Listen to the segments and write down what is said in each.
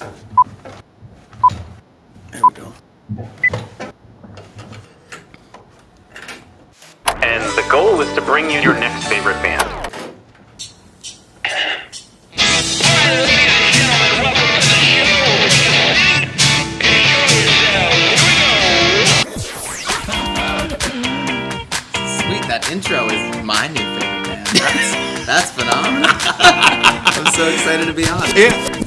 There we go. And the goal is to bring you your next favorite band. Sweet, that intro is my new favorite band. That's phenomenal. I'm so excited to be on. Yeah.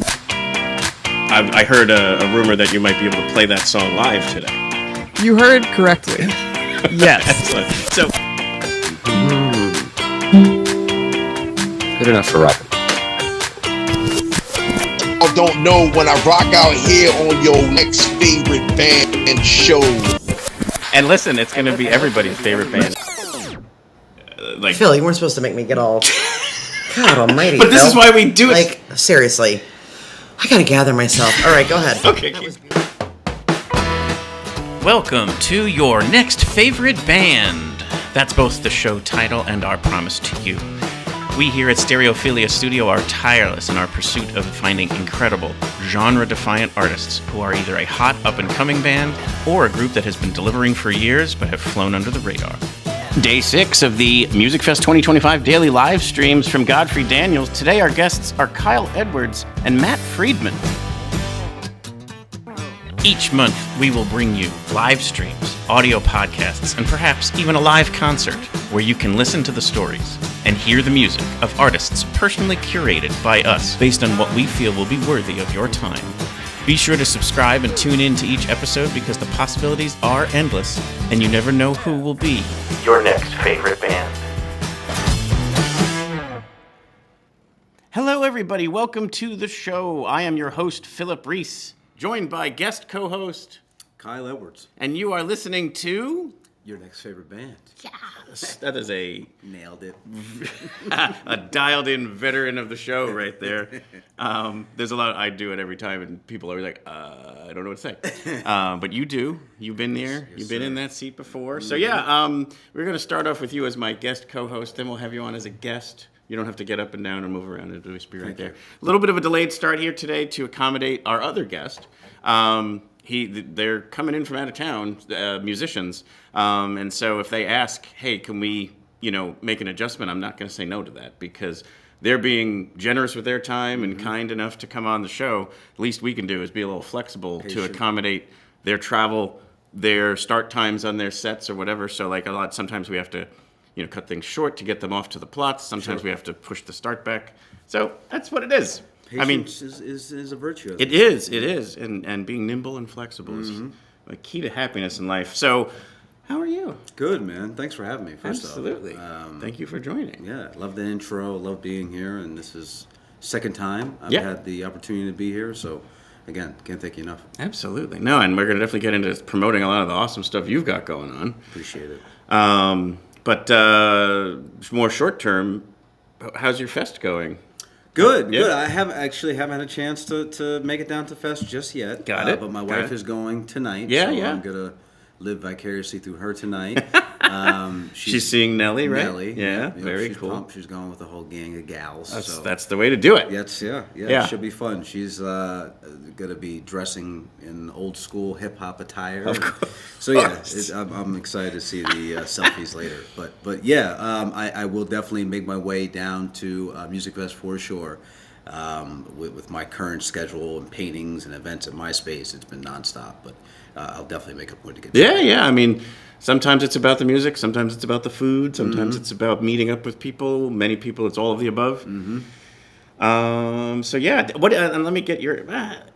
I heard a rumor that you might be able to play that song live today. You heard correctly. Yes. Excellent. So, good enough for rock. I don't know when I rock out here on your next favorite band show. and listen, it's going to be everybody's favorite band. Like, Phil, you weren't supposed to make me get all... God almighty, but this Phil. is why we do it. Like, seriously. I gotta gather myself. All right, go ahead. Okay. Welcome to your next favorite band. That's both the show title and our promise to you. We here at Stereophilia Studio are tireless in our pursuit of finding incredible, genre-defiant artists who are either a hot up-and-coming band or a group that has been delivering for years but have flown under the radar. Day 6 of the Musikfest 2025 daily live streams from Godfrey Daniels. Today our guests are Kyle Edwards and Matt Freedman. Each month we will bring you live streams, audio podcasts, and perhaps even a live concert where you can listen to the stories and hear the music of artists personally curated by us based on what we feel will be worthy of your time. Be sure to subscribe and tune in to each episode because the possibilities are endless and you never know who will be your next favorite band. Hello everybody, welcome to the show. I am your host, Philip Reese, joined by guest co-host Kyle Edwards. And you are listening to... Your next favorite band. Yes, that is a... Nailed it. a dialed-in veteran of the show right there. There's a lot... I do it every time, and people are like, I don't know what to say. But you do. You've been there. Yes, You've been sir. in that seat before. So, yeah, we're going to start off with you as my guest co-host. Then we'll have you on as a guest. You don't have to get up and down and move around. It'll just be right there. A little bit of a delayed start here today to accommodate our other guest. They're coming in from out of town, musicians, and so if they ask, hey, can we, make an adjustment, I'm not going to say no to that because they're being generous with their time and kind enough to come on the show. The least we can do is be a little flexible to accommodate their travel, their start times on their sets or whatever. So sometimes we have to, cut things short to get them off to the Platz. Sometimes we have to push the start back. So that's what it is. Patience is a virtue. It is. And being nimble and flexible is a key to happiness in life. So, how are you? Good, man. Thanks for having me, first Absolutely. off. Thank you for joining. Yeah, love the intro. Love being here. And this is second time I've had the opportunity to be here. So, again, can't thank you enough. Absolutely. No, and we're going to definitely get into promoting a lot of the awesome stuff you've got going on. Appreciate it. But more short term, how's your fest going? Good. I haven't had a chance to make it down to Fest just yet. Got it. But my wife is going tonight. Yeah, so yeah. I'm going to live vicariously through her tonight. She's seeing Nelly, right? Nelly. Yeah, Yep, very she's cool. Pumped. She's going with a whole gang of gals. That's the way to do it. Yeah. It should be fun. She's going to be dressing in old school hip hop attire. Of course. So yeah, I'm excited to see the selfies later. But yeah, I will definitely make my way down to Musikfest for sure. With my current schedule and paintings and events at my space, it's been nonstop. But I'll definitely make a point to get. Yeah. I mean, sometimes it's about the music. Sometimes it's about the food. Sometimes it's about meeting up with people. Many people, it's all of the above. Mm-hmm. So yeah, and let me get your.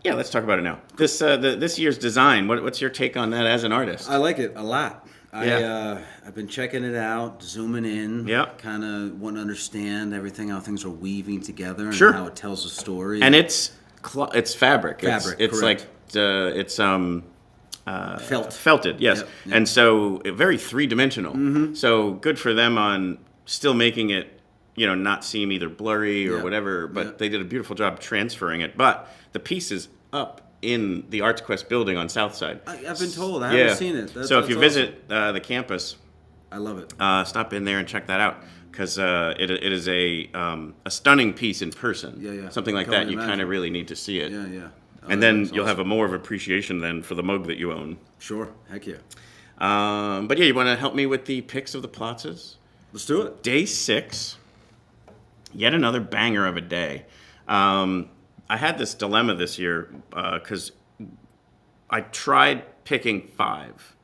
Let's talk about it now. This year's design. What's your take on that as an artist? I like it a lot. I've been checking it out, zooming in, kind of want to understand everything, how things are weaving together, and how it tells a story. And it's fabric. It's correct. felted, yes. Yep. And so very three-dimensional. Mm-hmm. So good for them on still making it, not seem either blurry or whatever, but they did a beautiful job transferring it. But the piece is up in the Arts Quest building on Southside. I've been told. I haven't seen it. So if you visit the campus, I love it. stop in there and check that out because it is a stunning piece in person. Yeah. Something like that, you kind of really need to see it. Yeah. And then you'll have a more of appreciation then for the mug that you own. Sure, heck yeah. But yeah, you want to help me with the picks of the Platzes? Let's do it. Day 6, yet another banger of a day. I had this dilemma this year because I tried picking 5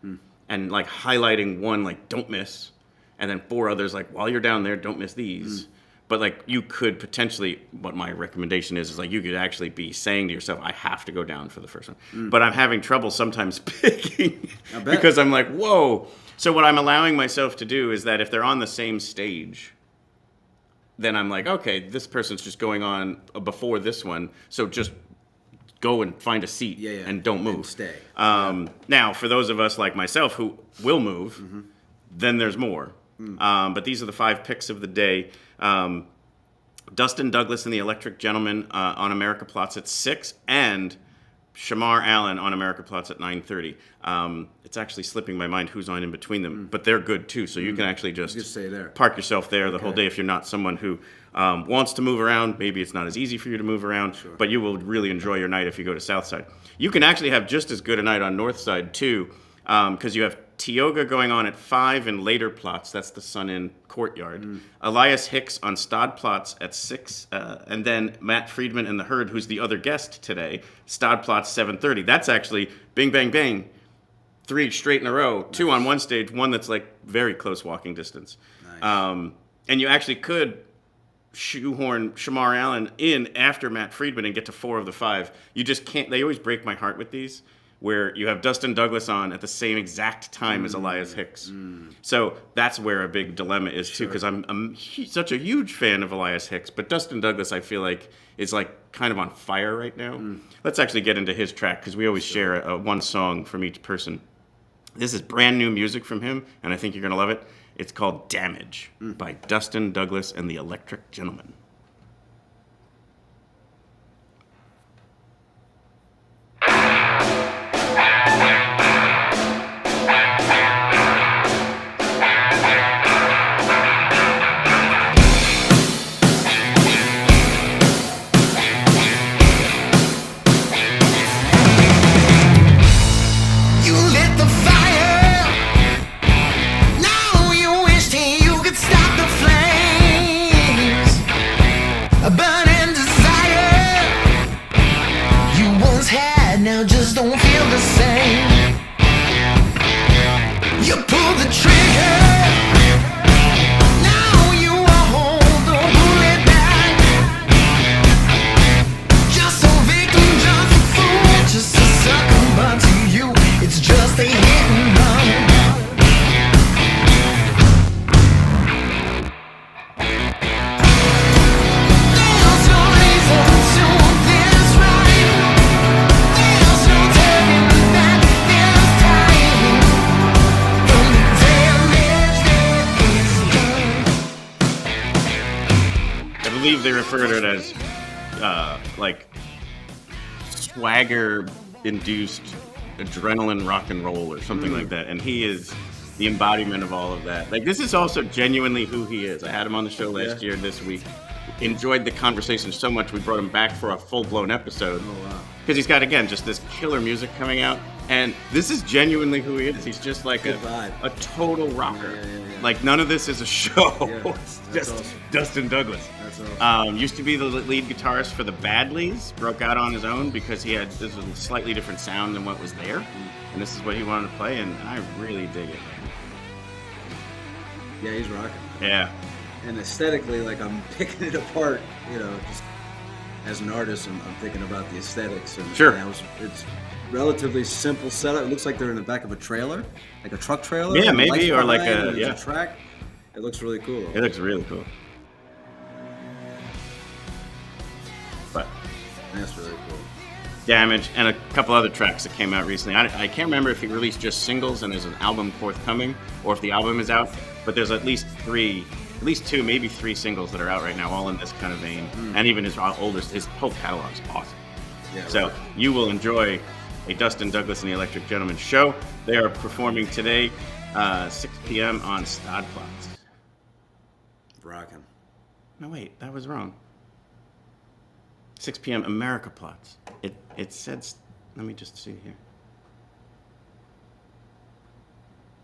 and like highlighting one like don't miss, and then 4 others like while you're down there don't miss these. But like you could potentially, what my recommendation is like you could actually be saying to yourself, I have to go down for the first one. But I'm having trouble sometimes picking because I'm like, whoa. So what I'm allowing myself to do is that if they're on the same stage, then I'm like, okay, this person's just going on before this one, so just go and find a seat and don't move. And stay. Now, for those of us like myself who will move, then there's more. But these are the 5 picks of the day. Dustin Douglas and the Electric Gentleman on America Platz at 6, and Shamarr Allen on America Platz at 9:30. It's actually slipping my mind who's on in between them, but they're good too. So you can actually just stay there. Park yourself there the whole day if you're not someone who wants to move around. Maybe it's not as easy for you to move around, but you will really enjoy your night if you go to Southside. You can actually have just as good a night on Northside too, because you have TIOGA going on at 5 in later Platz. That's the Sun Inn courtyard. Elias Hix on Stadplatz at 6. And then Matt Freedman and the Herd, who's the other guest today, Stadplatz 7:30. That's actually bing, bang, bang. 3 straight in a row. 2 on one stage, one that's like very close walking distance. Nice. And you actually could shoehorn Shamarr Allen in after Matt Freedman and get to 4 of the 5. You just can't. They always break my heart with these, where you have Dustin Douglas on at the same exact time as Elias Hix. So that's where a big dilemma is too, because I'm such a huge fan of Elias Hix, but Dustin Douglas I feel like is like kind of on fire right now. Let's actually get into his track, because we always share one song from each person. This is brand new music from him, and I think you're gonna love it. It's called Damage by Dustin Douglas and the Electric Gentleman. Now just don't feel the same. You pull the trigger. Now you are home, don't pull it back. Just a victim, just a fool, just a sucker, but to you it's just a hit and run. There's no reason to this right. There's no turning back this time. From the damage that is done. I believe they refer to it as like swagger-induced adrenaline rock and roll or something like that, and he is the embodiment of all of that. Like, this is also genuinely who he is. I had him on the show last year, this week. Enjoyed the conversation so much, we brought him back for a full-blown episode. Oh, wow. Because he's got, again, just this killer music coming out, and this is genuinely who he is. He's just like a total rocker. Like, none of this is a show. It's just awesome. Dustin Douglas. That's awesome. Used to be the lead guitarist for the Badleys, broke out on his own because he had this was a slightly different sound than what was there, and this is what he wanted to play, and I really dig it. Yeah, he's rocking. Yeah. And aesthetically, like, I'm picking it apart, you know, just as an artist, I'm thinking about the aesthetics. And, sure. And it's relatively simple setup. It looks like they're in the back of a trailer, like a truck trailer. Yeah, maybe, or like a track. It looks really cool. It looks really cool. But that's really cool. Damage and a couple other tracks that came out recently. I can't remember if he released just singles and there's an album forthcoming, or if the album is out. But there's at least 2, maybe 3 singles that are out right now, all in this kind of vein. And even his whole catalog is awesome. Yeah, so you will enjoy a Dustin Douglas and the Electric Gentleman show. They are performing today, 6 p.m. on Stadplatz. Rockin'. No, wait, that was wrong. 6 p.m. America Platz. It said. Let me just see here.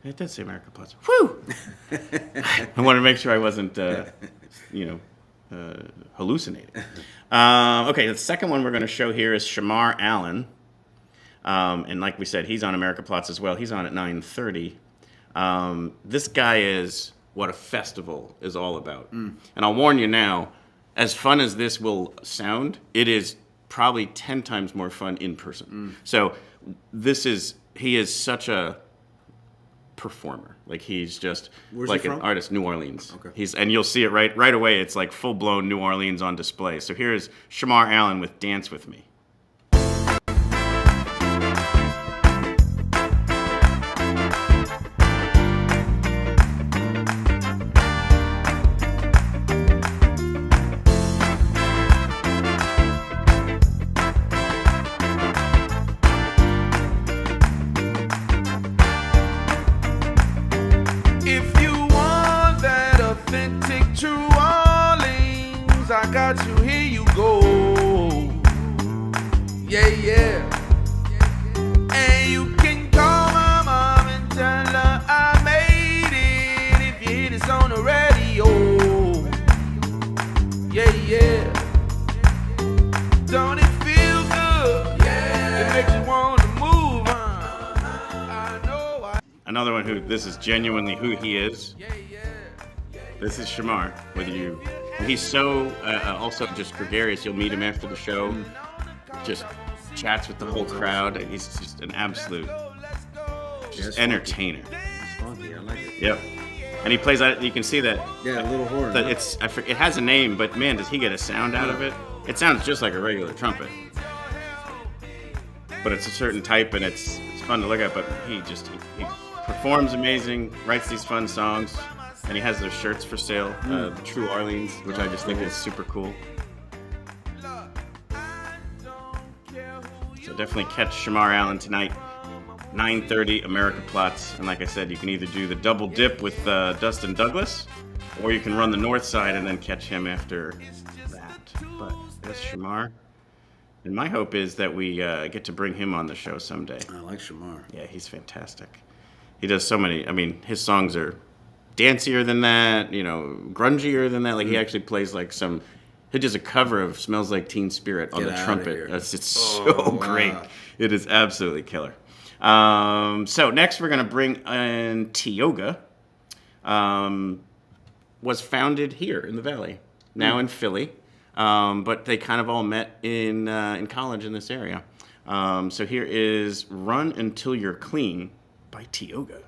It did say America Platz. Whew! I wanted to make sure I wasn't, hallucinating. Okay, the second one we're going to show here is Shamarr Allen. And like we said, he's on America Platz as well. He's on at 9:30. This guy is what a festival is all about. And I'll warn you now, as fun as this will sound, it is probably 10 times more fun in person. So he is such a performer. Like he's just Where's like he an from? artist, New Orleans. Okay. And you'll see it right away. It's like full-blown New Orleans on display. So here is Shamarr Allen with Dance With Me. If you want that authentic New Orleans, I got you, here you go. Yeah, yeah. And you can call my mom and tell her I made it if you hear this on the radio. Yeah, yeah. Don't it feel good? Yeah. It makes you want to move on. I know Another one who, this is genuinely who he is. This is Shamarr with you. He's so also just gregarious. You'll meet him after the show. Just chats with the whole crowd. He's just an absolute entertainer. It's funky. I like it. Yep. And he plays that. You can see that. Yeah, a little horn. That it has a name, but man, does he get a sound out of it? It sounds just like a regular trumpet, but it's a certain type, and it's fun to look at. But he performs amazing, writes these fun songs, and he has those shirts for sale, the True Orleans, which I just think is super cool. So definitely catch Shamarr Allen tonight, 9:30, America Platz. And like I said, you can either do the double dip with Dustin Douglas, or you can run the north side and then catch him after that. But that's Shamarr. And my hope is that we get to bring him on the show someday. I like Shamarr. Yeah, he's fantastic. He does so many. I mean, his songs are dancier than that, grungier than that. Like he actually plays like he does a cover of "Smells Like Teen Spirit" on Get the outta trumpet. here. It's so great. It is absolutely killer. So next we're gonna bring in TIOGA. Was founded here in the Valley, now in Philly, but they kind of all met in college in this area. So here is "Run Until You're Clean" by TIOGA.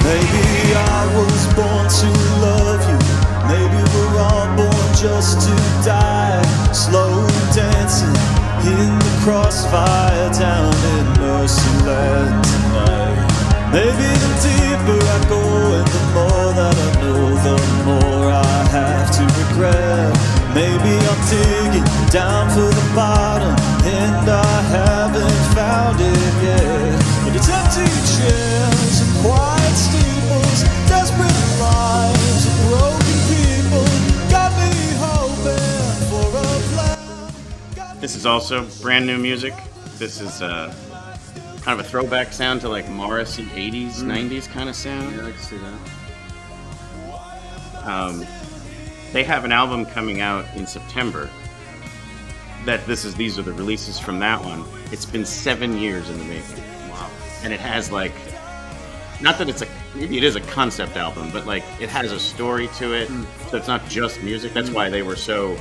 Maybe I was born to love you. Maybe we're all born just to die. Slow dancing in the crossfire down in Mercyland tonight. Maybe the deeper I go and the more that I know, the more I have to regret. Maybe I'm digging down for the bottom and I haven't found it yet. But it's empty chairs and quiet steeples, desperate lives and broken people got me hoping for a plan. This is also brand new music. This is kind of a throwback sound to like Morrissey 80s, 90s kind of sound. Yeah, I can see that. They have an album coming out in September. These are the releases from that one. It's been 7 years in the making. Wow. And it has like, not that maybe it is a concept album, but like it has a story to it. So it's not just music. That's why they were so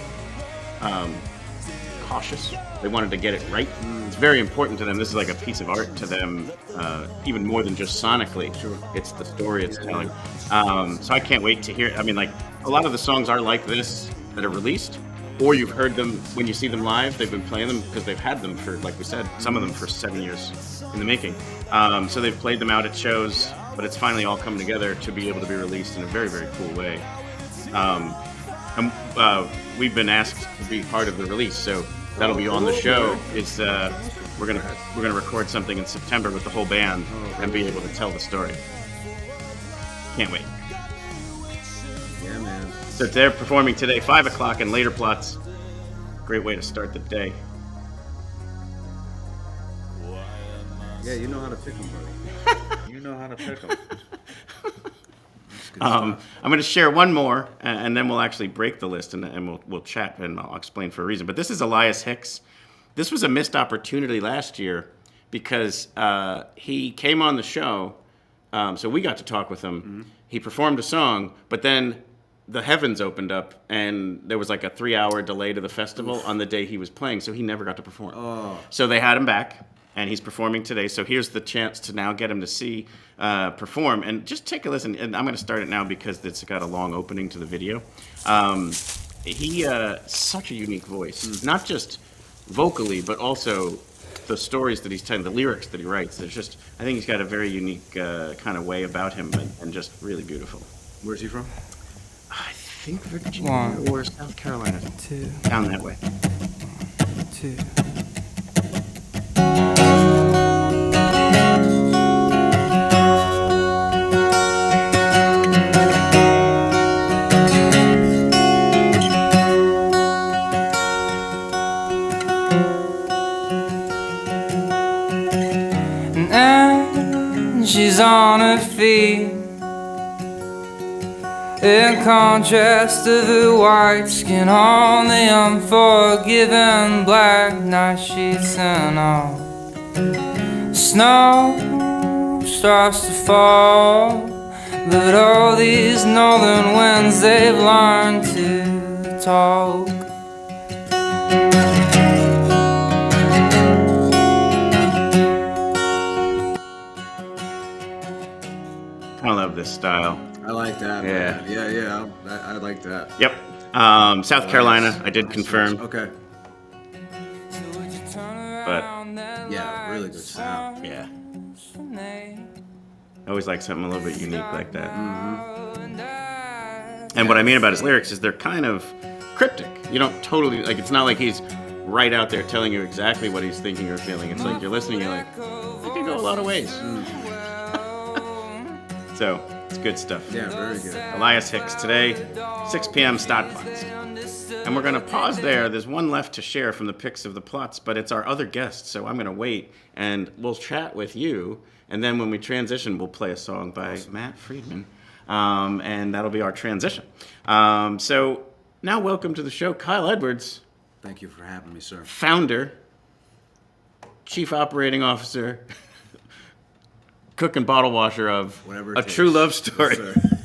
cautious. They wanted to get it right. It's very important to them. This is like a piece of art to them, even more than just sonically. Sure. It's the story it's telling. So I can't wait to hear it. I mean, like, a lot of the songs are like this that are released, or you've heard them when you see them live. They've been playing them because they've had them for, like we said, some of them for 7 years in the making. So they've played them out at shows, but it's finally all come together to be able to be released in a very, very cool way. And we've been asked to be part of the release, so that'll be on the show. Is we're gonna record something in September with the whole band and be able to tell the story. Can't wait. Yeah, man. So they're performing today, 5 o'clock in later Platz. Great way to start the day. Yeah, you know how to pick them, buddy. You know how to pick them. I'm going to share one more, and then we'll actually break the list, and we'll chat, and I'll explain for a reason. But this is Elias Hix. This was a missed opportunity last year because he came on the show, so we got to talk with him. Mm-hmm. He performed a song, but then the heavens opened up, and there was like a 3-hour delay to the festival on the day he was playing, so he never got to perform. Oh. So they had him back, and he's performing today. So here's the chance to now get him to see perform. And just take a listen, and I'm going to start it now because it's got a long opening to the video. He such a unique voice, not just vocally, but also the stories that he's telling, the lyrics that he writes. There's just, I think he's got a very unique kind of way about him, and just really beautiful. Where's he from? I think Virginia or South Carolina. 2. Down that way. 2. And she's on her feet, in contrast to the white skin on the unforgiving black night sheets, and all snow starts to fall, but all these northern winds, they've learned to talk. I love this style. I like that. Yeah. Man. Yeah. I like that. Yep. South Carolina, I did confirm. Okay. But yeah, really good sound. Yeah. I always like something a little bit unique like that. Mm-hmm. And what I mean about his lyrics is they're kind of cryptic. You don't totally, like, it's not like he's right out there telling you exactly what he's thinking or feeling. It's like you're listening, you're like, it could go a lot of ways. So, it's good stuff. Yeah, very good. Elias Hix today, 6 p.m. start Platz. And we're going to pause there. There's one left to share from the picks of the Platz, but it's our other guest, so I'm going to wait, and we'll chat with you, and then when we transition, we'll play a song by Matt Freedman, and that'll be our transition. So, now welcome to the show, Kyle Edwards. Thank you for having me, sir. Founder, Chief Operating Officer, cook and bottle washer of Whatever A True Love Story.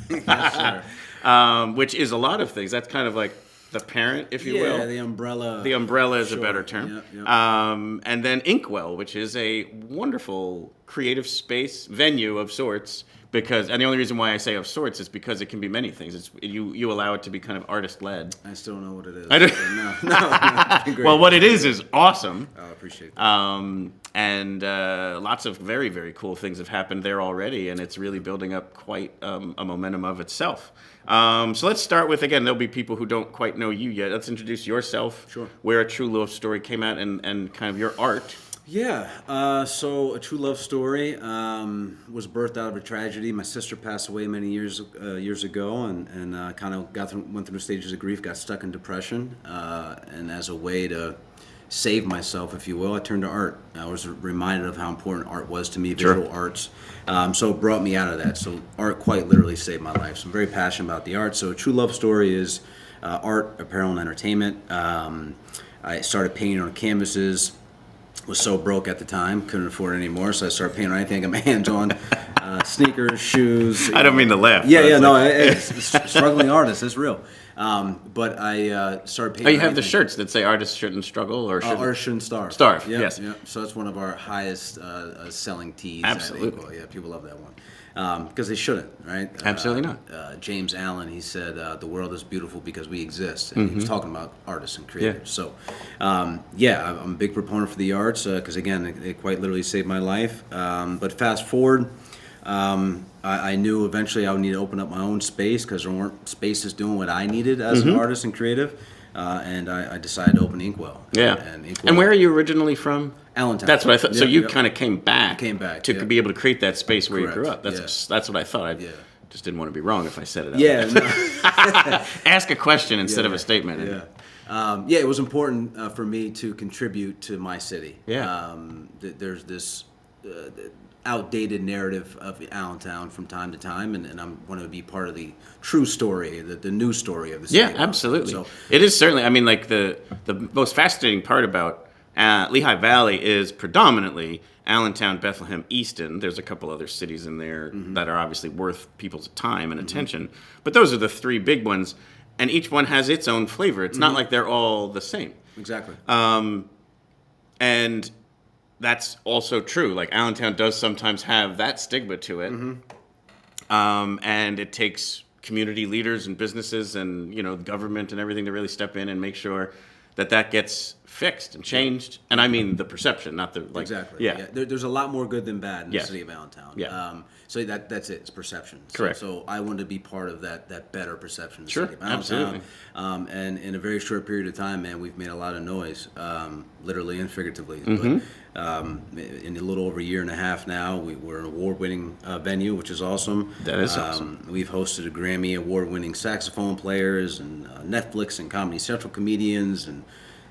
Yes, sir. Which is a lot of things. That's kind of like the parent, if you will. Yeah, the umbrella. The umbrella is Sure. a better term. Yeah. And then Inkwell, which is a wonderful creative space, venue of sorts. And the only reason why I say of sorts is because it can be many things. You allow it to be kind of artist-led. I still don't know what it is. I don't. No. Great. Well, what it is awesome. I appreciate that. And lots of very, very cool things have happened there already, and it's really building up quite a momentum of itself. So let's start with, again, there'll be people who don't quite know you yet. Let's introduce yourself, Sure. where A True Love Story came out, and kind of your art. Yeah, so A True Love Story was birthed out of a tragedy. My sister passed away many years ago, and kind of went through stages of grief, got stuck in depression, and as a way to save myself, if you will, I turned to art. I was reminded of how important art was to me, visual arts. So it brought me out of that. So art quite literally saved my life. So I'm very passionate about the art. So A True Love Story is art, apparel, and entertainment. I started painting on canvases. Was so broke at the time, couldn't afford it anymore, so I started painting on anything I got my hands on. Sneakers, shoes. I don't mean to laugh. It's struggling artist, it's real. But I started painting. Oh, you have the shirts that say "Artists shouldn't struggle" or shouldn't. Artists shouldn't starve. Starve, Yep, yes. Yep. So that's one of our highest selling tees. Absolutely. Yeah, people love that one. Because they shouldn't, right? Absolutely not. James Allen, he said, the world is beautiful because we exist. And he was talking about artists and creators. Yeah. So, I'm a big proponent for the arts because, again, it quite literally saved my life. But fast forward, I knew eventually I would need to open up my own space because there weren't spaces doing what I needed as an artist and creative. and I decided to open Inkwell. Yeah. And And where are you originally from? Allentown. That's what I thought. So Yeah, you yeah. kind of came back. To yeah. be able to create that space where Correct, you grew up. That's what I thought. I just didn't want to be wrong if I said it out Yeah. loud. Ask a question instead of a statement. Yeah. It was important for me to contribute to my city. Yeah. There's this outdated narrative of Allentown from time to time, and I want to be part of the true story, the new story of the city. Yeah, absolutely. So it is certainly. I mean, like the most fascinating part about Lehigh Valley is predominantly Allentown, Bethlehem, Easton. There's a couple other cities in there that are obviously worth people's time and attention, but those are the three big ones, and each one has its own flavor. It's not like they're all the same. Exactly. And that's also true. Like Allentown does sometimes have that stigma to it, and it takes community leaders and businesses and government and everything to really step in and make sure that gets fixed and changed. And I mean the perception, not the Exactly. Yeah. There's a lot more good than bad in Yes. the city of Allentown. Yeah. So that's it. It's perception. Correct. So I wanted to be part of that better perception of the Sure, city of Allentown. absolutely. And in a very short period of time, man, we've made a lot of noise, literally and figuratively. Mm-hmm. But in a little over a year and a half now, we're an award-winning venue, which is awesome. That is awesome. We've hosted a Grammy award-winning saxophone players and Netflix and Comedy Central comedians, and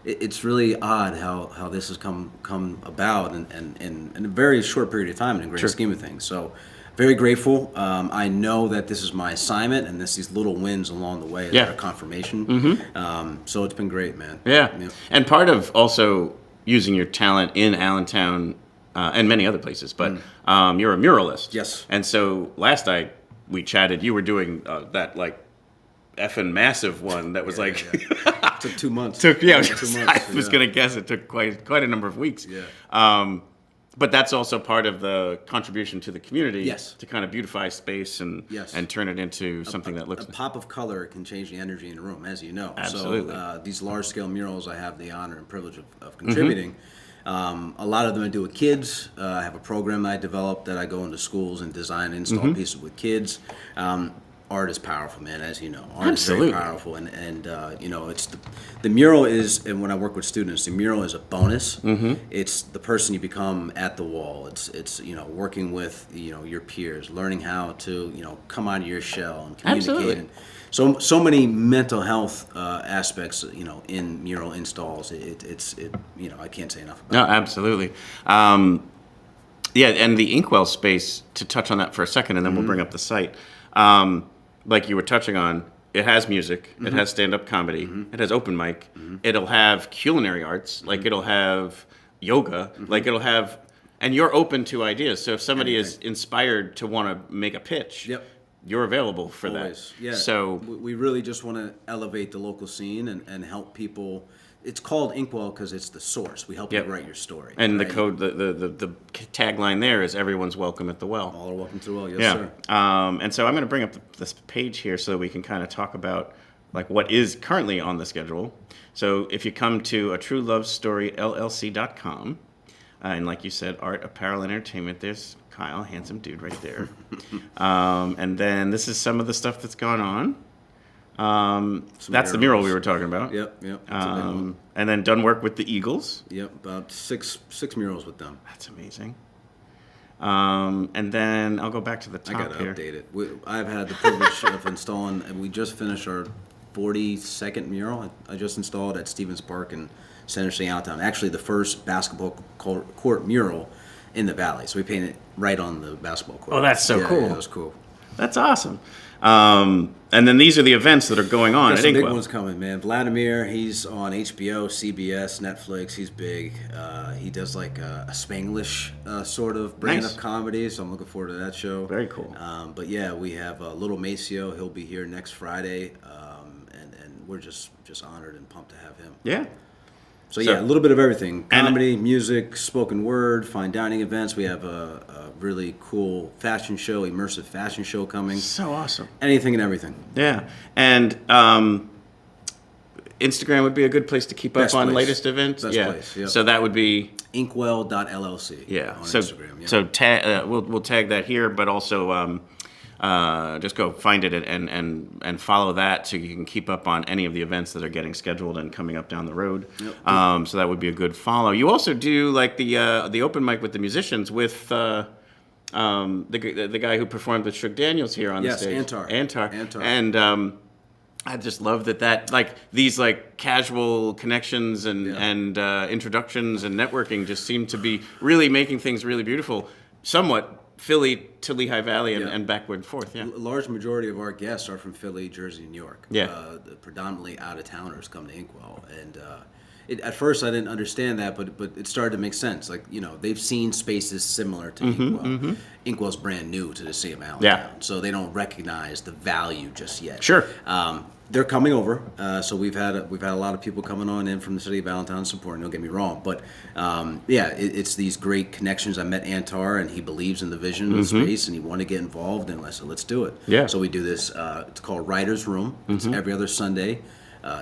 it's really odd how this has come about and in a very short period of time in the grand scheme of things. So very grateful. I know that this is my assignment, and these little wins along the way are a confirmation. So it's been great, man. Yeah. And part of also using your talent in Allentown and many other places, but you're a muralist. Yes. And so last night we chatted, you were doing that like effing massive one that was Took 2 months. I 2 months. I was gonna guess it took quite a number of weeks. Yeah. But that's also part of the contribution to the community. Yes. To kind of beautify space and turn it into something that looks a pop of color can change the energy in the room, as you know. Absolutely. So these large scale murals, I have the honor and privilege of contributing. A lot of them I do with kids. I have a program that I developed that I go into schools and design and install pieces with kids. Art is powerful, man, as you know. Art Absolutely. is very powerful, and it's the mural is, and when I work with students, the mural is a bonus. It's the person you become at the wall. It's working with your peers, learning how to come out of your shell and communicate. Absolutely. So many mental health aspects, in mural installs. It's I can't say enough about No, it. absolutely. Yeah, and the Inkwell space, to touch on that for a second, and then we'll bring up the site. Like you were touching on, it has music, it has stand-up comedy, it has open mic, it'll have culinary arts, like it'll have yoga, like it'll have, and you're open to ideas. So if somebody is inspired to want to make a pitch, you're available for Always. that. Yeah. So we really just want to elevate the local scene and help people. It's called Inkwell because it's the source. We help you write your story. And right? the code, the tagline there is "Everyone's welcome at the well." All are welcome to the well. Yes, sir. And so I'm going to bring up this page here so we can kind of talk about like what is currently on the schedule. So if you come to atruelovesstoryllc.com, and like you said, art, apparel, entertainment, there's Kyle, handsome dude right there. And then this is some of the stuff that's gone on. That's the mural we were talking about. Yep. That's a big one. And then done work with the Eagles. Yep, about six murals with them. That's amazing. And then I'll go back to the top I gotta here. update it. I've had the privilege of installing, and we just finished our 42nd mural. I just installed at Stevens Park in Center City, Allentown. Actually, the first basketball court mural in the valley. So we painted right on the basketball court. Oh, that's so cool. Yeah, that was cool. That's awesome. And then these are the events that are going on Got at some big Inkwell. ones coming, man. Vladimir, he's on HBO, CBS, Netflix. He's big. He does like a Spanglish sort of brand Nice. of comedy, so I'm looking forward to that show. Very cool. But yeah, we have Little Maceo. He'll be here next Friday, and we're just honored and pumped to have him. Yeah. So yeah, a little bit of everything: comedy, music, spoken word, fine dining events. We have a really cool fashion show, immersive fashion show coming. So awesome. Anything and everything. Yeah. And Instagram would be a good place to keep Best up on place. latest events. Best place, yep. So that would be Inkwell.llc. Yeah. On So Instagram. Yeah. so we'll tag that here, but also just go find it and follow that so you can keep up on any of the events that are getting scheduled and coming up down the road. Yep. So that would be a good follow. You also do like the open mic with the musicians with the guy who performed with Shug Daniels here on the stage. Yes, Antar. And I just love that like these like casual connections and introductions and networking just seem to be really making things really beautiful. Somewhat Philly to Lehigh Valley and backward and forth. Yeah, a large majority of our guests are from Philly, Jersey, and New York. Yeah, the predominantly out of towners come to Inkwell, and at first I didn't understand that, but it started to make sense. Like they've seen spaces similar to Inkwell. Mm-hmm. Inkwell's brand new to the city of Allentown, so they don't recognize the value just yet. Sure. They're coming over, so we've had a lot of people coming on in from the city of Allentown supporting. Don't get me wrong, but it's these great connections. I met Antar, and he believes in the vision of the space, and he wanted to get involved. And I said, let's do it. Yeah. So we do this. It's called Writers' Room. It's every other Sunday,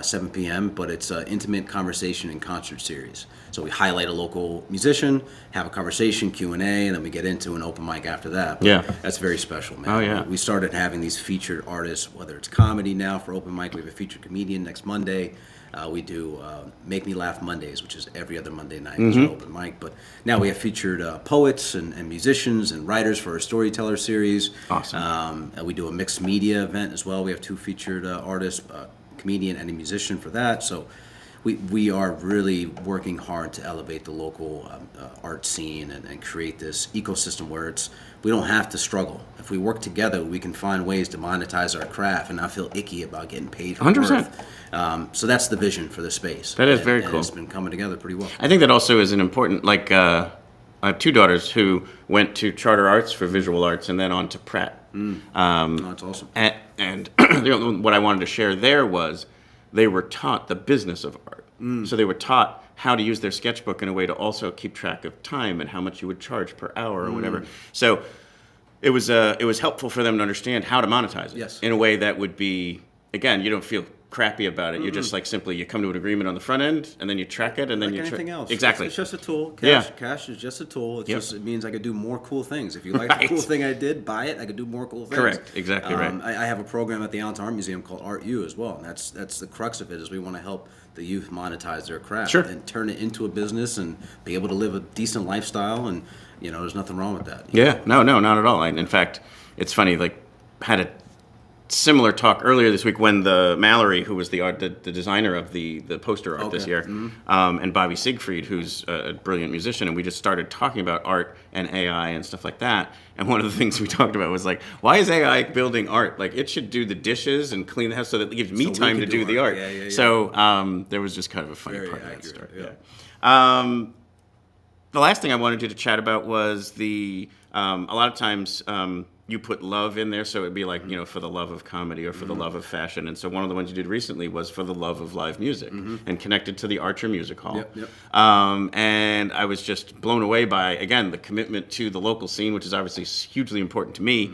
7 p.m. But it's an intimate conversation and concert series. So we highlight a local musician, have a conversation, Q&A, and then we get into an open mic after that. But that's very special, man. Oh, yeah. We started having these featured artists, whether it's comedy now for open mic. We have a featured comedian next Monday. We do Make Me Laugh Mondays, which is every other Monday night. It's an open mic. But now we have featured poets and musicians and writers for our storyteller series. Awesome. And we do a mixed media event as well. We have 2 featured artists, comedian and a musician for that. So we are really working hard to elevate the local art scene and create this ecosystem where we don't have to struggle. If we work together, we can find ways to monetize our craft and not feel icky about getting paid for 100%. work. So that's the vision for the space. That is very cool. It's been coming together pretty well. I think that also is an important, like, I have 2 daughters who went to charter arts for visual arts and then on to Pratt. That's awesome. And what I wanted to share there was they were taught the business of art. So they were taught how to use their sketchbook in a way to also keep track of time and how much you would charge per hour or whatever. So it was helpful for them to understand how to monetize it in a way that would be, again, you don't feel crappy about it. You're just like simply you come to an agreement on the front end and then you track it and then like you anything else. Exactly. It's just a tool. Cash is just a tool. It means I could do more cool things. If you like the cool thing I did, buy it. I could do more cool things. Correct. Exactly right. I have a program at the Allentown Art Museum called Art U as well. And that's the crux of it is we want to help the youth monetize their craft and turn it into a business and be able to live a decent lifestyle. And there's nothing wrong with that. Yeah. No, not at all. In fact, it's funny. Like had a similar talk earlier this week when the Mallory, who was the designer of the poster art this year, and Bobby Siegfried, who's a brilliant musician, and we just started talking about art and AI and stuff like that. And one of the things we talked about was like, why is AI building art? Like it should do the dishes and clean the house so that it gives me time to do the art. Yeah. So there was just kind of a funny part of that story. Yeah. The last thing I wanted you to chat about was a lot of times you put love in there, so it'd be like, for the love of comedy or for the love of fashion. And so one of the ones you did recently was for the love of live music and connected to the Archer Music Hall. Yep. And I was just blown away by, again, the commitment to the local scene, which is obviously hugely important to me.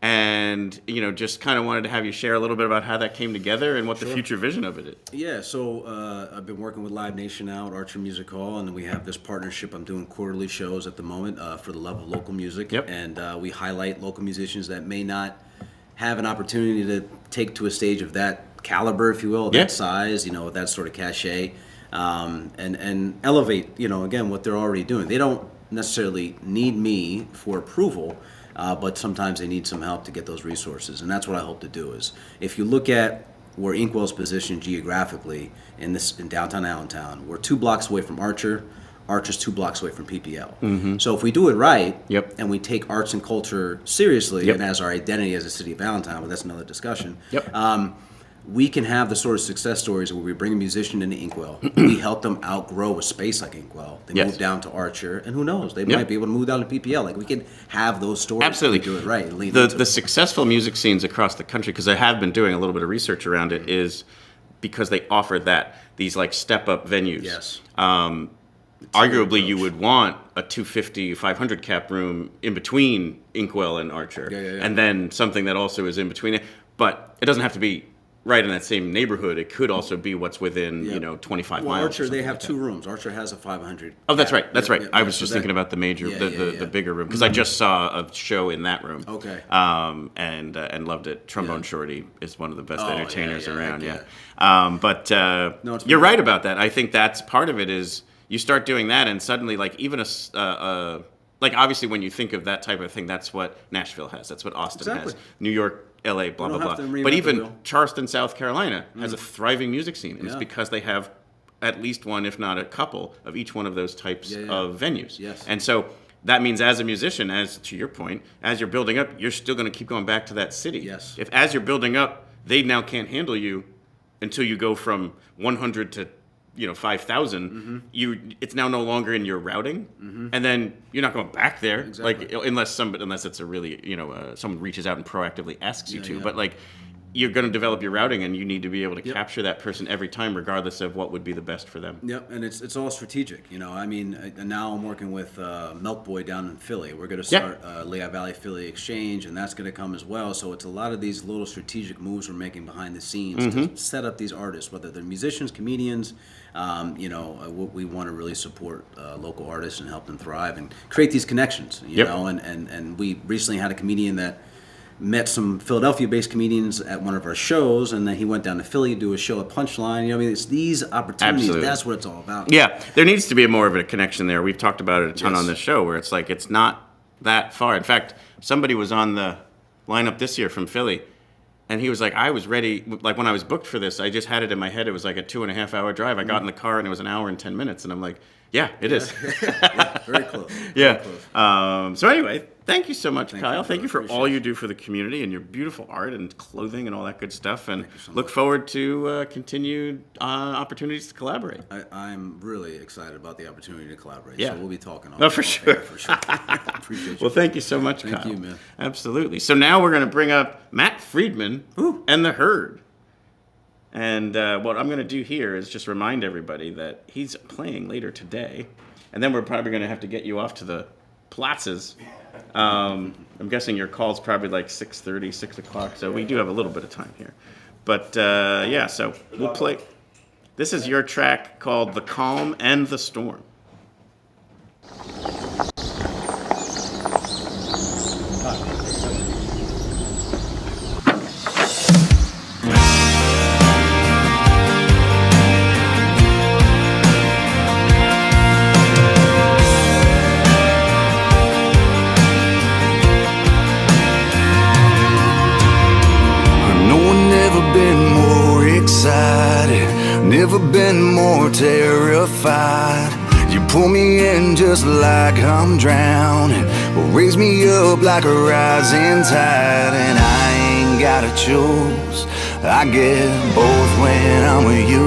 And, just kind of wanted to have you share a little bit about how that came together and what the future vision of it is. Yeah, so I've been working with Live Nation now at Archer Music Hall, and we have this partnership. I'm doing quarterly shows at the moment for the love of local music. Yep. And we highlight local musicians that may not have an opportunity to take to a stage of that caliber, if you will, that size, with that sort of cachet, and elevate, again, what they're already doing. They don't necessarily need me for approval, but sometimes they need some help to get those resources, and that's what I hope to do. Is if you look at where Inkwell's positioned geographically in downtown Allentown, we're 2 blocks away from Archer. Archer's 2 blocks away from PPL. So if we do it right, and we take arts and culture seriously and as our identity as a city of Allentown, but that's another discussion. We can have the sort of success stories where we bring a musician into Inkwell. We help them outgrow a space like Inkwell. They move down to Archer, and who knows? They might be able to move down to PPL. Like we can have those stories. Absolutely, do it right. The successful music scenes across the country, because I have been doing a little bit of research around it, is because they offer these like step up venues. Yes. Arguably, you would want a 250, 500 cap room in between Inkwell and Archer, and then something that also is in between it. But it doesn't have to be right in that same neighborhood, it could also be what's within 25 Well, miles. Archer, they have like 2 rooms. Archer has a 500. Oh, that's right. That's Yeah, right. yeah, I yeah, was so just that- thinking about the major, the bigger room, because I just saw a show in that room. Okay. And loved it. Trombone Shorty is one of the best Oh, entertainers yeah, around. yeah. But it's you're been right good. about that. I think that's part of it. Is you start doing that, and suddenly, like even like obviously when you think of that type of thing, that's what Nashville has. That's what Austin Exactly. has. New York. L.A. blah don't blah have blah. to reinvent But the even wheel. Charleston, South Carolina, has a thriving music scene, and it's Yeah. because they have at least one, if not a couple, of each one of those types Yeah. of venues. Yes. And so that means, as a musician, as to your point, as you're building up, you're still going to keep going back to that city. Yes. If as you're building up, they now can't handle you until you go from 100 to 5,000, it's now no longer in your routing, and then you're not going back there, Exactly. like unless it's a really someone reaches out and proactively asks you to, yeah. but like you're going to develop your routing, and you need to be able to capture that person every time, regardless of what would be the best for them. Yep, and it's all strategic. I mean, now I'm working with Milk Boy down in Philly. We're going to start Lehigh Valley Philly Exchange, and that's going to come as well. So it's a lot of these little strategic moves we're making behind the scenes to set up these artists, whether they're musicians, comedians. We want to really support local artists and help them thrive and create these connections. You know, and we recently had a comedian that met some Philadelphia-based comedians at one of our shows, and then he went down to Philly to do a show at Punchline. I mean, it's these opportunities. Absolutely. That's what it's all about. Yeah, there needs to be more of a connection there. We've talked about it a ton Yes. on this show, where it's like it's not that far. In fact, somebody was on the lineup this year from Philly, and he was like, I was ready. Like when I was booked for this, I just had it in my head. It was like a 2.5-hour drive. I got in the car, and it was an hour and 10 minutes, and I'm like, yeah, it is. Yeah, very close. Yeah. Very close. So anyway, thank you so much, Kyle. you. Thank you for Appreciate all it. you do for the community and your beautiful art and clothing and all that good stuff. And look forward to continued opportunities to collaborate. I'm really excited about the opportunity to collaborate. Yeah. So we'll be talking. Oh, for sure. For sure. Appreciate you. Well, thank you so much, Thank Kyle. you, man. Absolutely. So now we're going to bring up Matt Freedman and the Herd. And what I'm going to do here is just remind everybody that he's playing later today. And then we're probably going to have to get you off to the Platzes. I'm guessing your call's probably like 6:30, 6 o'clock. So we do have a little bit of time here. But yeah, so we'll play. This is your track called The Calm and the Storm. Never been more terrified. You pull me in just like I'm drowning, but raise me up like a rising tide. And I ain't got a choice, I get both when I'm with you.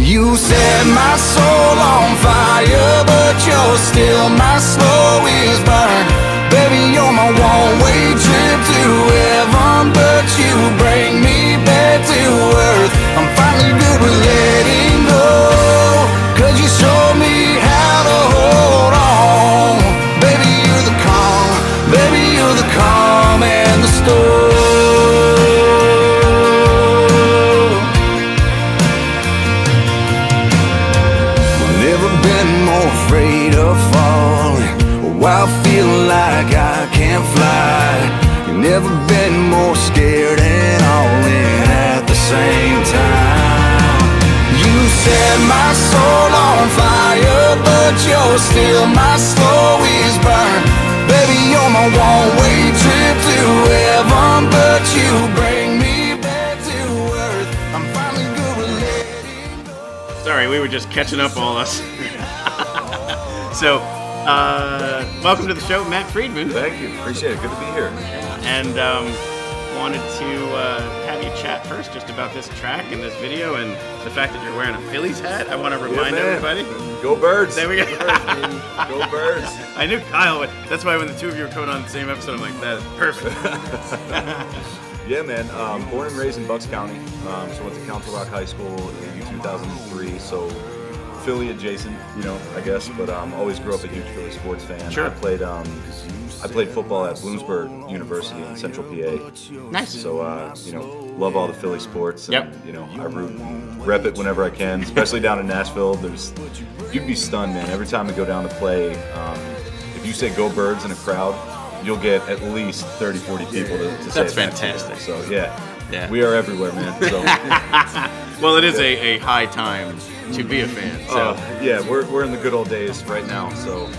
You set my soul on fire, but you're still my slowest burn. Baby, you're my one-way trip to heaven, but you bring me back to earth. I'm finally good with letting go, 'cause you showed me how to hold on. Baby, you're the calm, baby, you're the calm and the storm. I've never been more afraid of falling, while feeling like I can't fly. You've never been more scared and all in at the same time. You set my soul on fire, but you're still my slowest burn. Baby, you're my one-way trip to heaven, but you bring me back to earth. I'm finally good with letting go. Sorry, we were just catching up, all us. So, welcome to the show, Matt Freedman. Thank you. Appreciate it. Good to be here. And wanted to have you chat first just about this track and this video and the fact that you're wearing a Phillies hat. I want to remind everybody. Go Birds. There we go. Go Birds. I knew Kyle would. That's why when the two of you were coming on the same episode, I'm like, that is perfect. Yeah, man. Born and raised in Bucks County. So went to Council Rock High School in 2003. So Philly adjacent, I guess, but always grew up a huge Philly sports fan. Sure. I played football at Bloomsburg University in Central PA. Nice. So, love all the Philly sports, and I root and rep it whenever I can, especially down in Nashville. You'd be stunned, man. Every time I go down to play, if you say "Go Birds" in a crowd, you'll get at least 30, 40 people to say That's that. fantastic. So we are everywhere, man. So. Well, it is a high time to be a fan. So we're in the good old days right now. So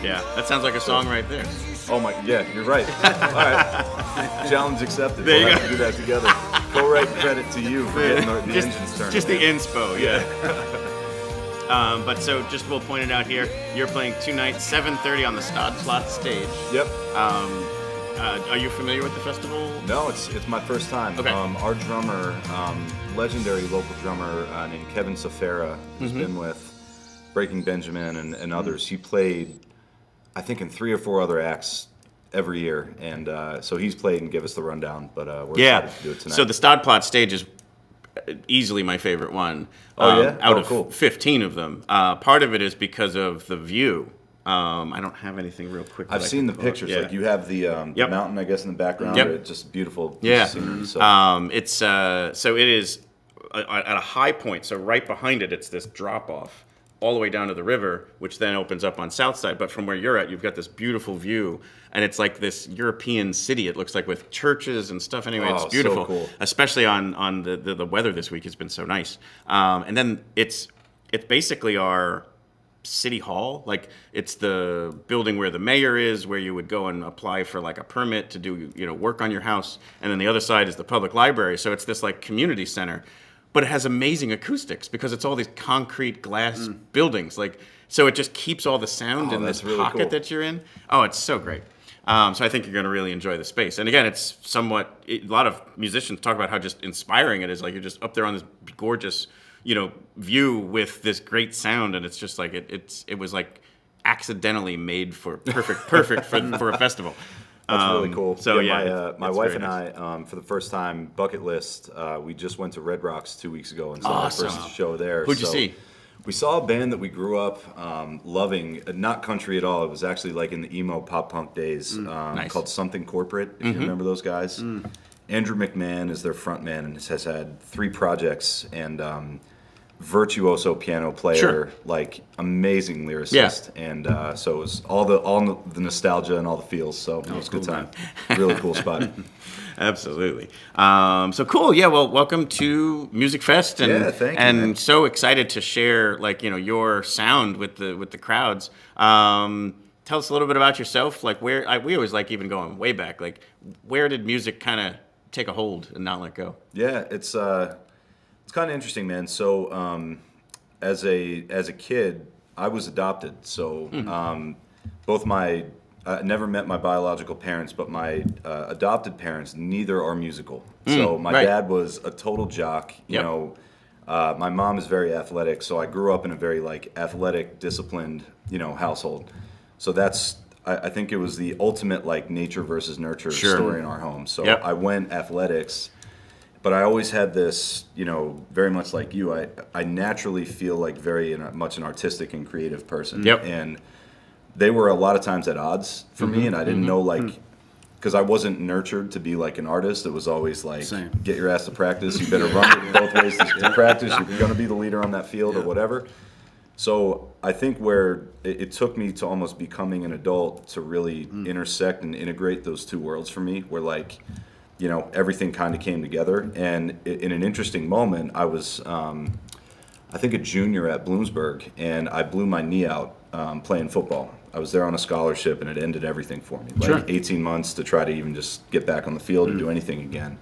yeah, that sounds like a song right there. oh my, yeah, you're right. All right, challenge accepted. There you We'll go. have to do that together. Co-write credit to you for getting the engines turned. Just the inspo, yeah. But so just we'll point it out here. You're playing tonight, 7:30 on the Platz stage. Yep. Are you familiar with the festival? No, it's my first time. Okay. Our drummer, legendary local drummer named Kevin Safera, who's been with Breaking Benjamin and others. He played, I think, in 3 or 4 other acts every year, and so he's played and give us the rundown. But we're excited to do it tonight. So the Platz stage is easily my favorite one. Oh, yeah? Out Oh, of cool. 15 of them. Part of it is because of the view. I don't have anything real quick. I've seen the pictures. Yeah. Like you have the mountain, I guess, in the background. Yep. It's just beautiful Yeah. scenery. So. It's so it is at a high point. So right behind it, it's this drop off all the way down to the river, which then opens up on south side. But from where you're at, you've got this beautiful view, and it's like this European city. It looks like with churches and stuff. Anyway, it's so beautiful. cool. Especially on the weather this week has been so nice. And then it's basically our city hall. Like it's the building where the mayor is, where you would go and apply for like a permit to do work on your house, and then the other side is the public library. So it's this like community center, but it has amazing acoustics because it's all these concrete glass buildings. Like so it just keeps all the sound in this that's really pocket cool. that you're in. Oh, it's so great. So I think you're going to really enjoy the space. And again, it's somewhat a lot of musicians talk about how just inspiring it is. Like you're just up there on this gorgeous view with this great sound, and it's just like it was like accidentally made for perfect for a festival. That's really cool. So my it's wife very and nice. I, for the first time, bucket list. We just went to Red Rocks 2 weeks ago and saw Awesome. our first show there. Who'd you see? We saw a band that we grew up loving, not country at all. It was actually like in the emo pop punk days, Nice. called Something Corporate. If you remember those guys, Andrew McMahon is their frontman and has had 3 projects and. Virtuoso piano player, Sure. like amazing lyricist, and so it was all the nostalgia and all the feels. So it was a good time. Really cool spot. Absolutely. So cool. Yeah. Well, welcome to Musikfest, and Yeah, thank you, and man. so excited to share like your sound with the crowds. Tell us a little bit about yourself. Like we always like even going way back. Like where did music kind of take a hold and not let go? Yeah, it's kind of interesting, man. So as a kid, I was adopted. So both I never met my biological parents, but my adopted parents, neither are musical. So my right. dad was a total jock. Yep. My mom is very athletic, so I grew up in a very like athletic, disciplined, household. So that's I think it was the ultimate like nature versus nurture Sure. story in our home. So Yep. I went athletics. But I always had this, very much like you. I naturally feel like very much an artistic and creative person. Yep. And they were a lot of times at odds for me, and I didn't know because I wasn't nurtured to be like an artist. It was always like, Same. get your ass to practice. You better run it both ways to practice. You're going to be the leader on that field or whatever. So I think where it took me to almost becoming an adult to really intersect and integrate those two worlds for me, where like. Everything kind of came together. And in an interesting moment, I was, I think, a junior at Bloomsburg, and I blew my knee out playing football. I was there on a scholarship, and it ended everything for me. Sure. Like 18 months to try to even just get back on the field and do anything again.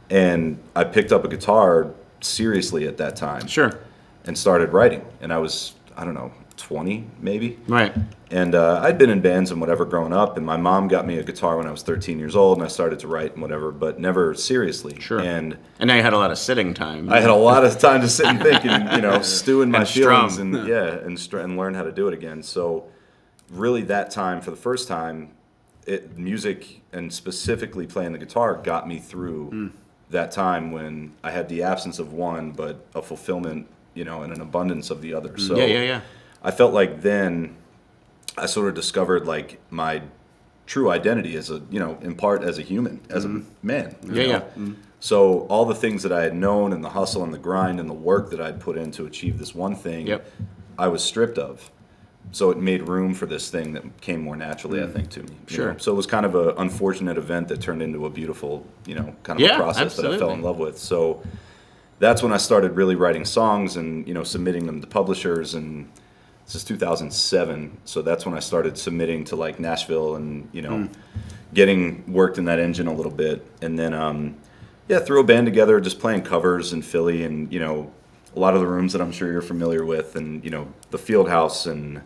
And I picked up a guitar seriously at that time. Sure. And started writing. And I was, 20 maybe. Right. And I'd been in bands and whatever growing up, and my mom got me a guitar when I was 13 years old, and I started to write and whatever, but never seriously. Sure. And now you had a lot of sitting time. I had a lot of time to sit and think and, stew in my And feelings strum. and learn how to do it again. So really that time, for the first time, music and specifically playing the guitar got me through that time when I had the absence of one, but a fulfillment and an abundance of the other. So Yeah. I felt like then I sort of discovered like my true identity as in part as a human, as a man. you know? So all the things that I had known and the hustle and the grind and the work that I'd put in to achieve this one thing, I was stripped of. So it made room for this thing that came more naturally, I think, to me. you know? So it was kind of an unfortunate event that turned into a beautiful, kind of a process that I fell in love with. So that's when I started really writing songs and, submitting them to publishers. And this is 2007. So that's when I started submitting to like Nashville and, getting worked in that engine a little bit. And then, threw a band together, just playing covers in Philly and, a lot of the rooms that I'm sure you're familiar with, and the Field House and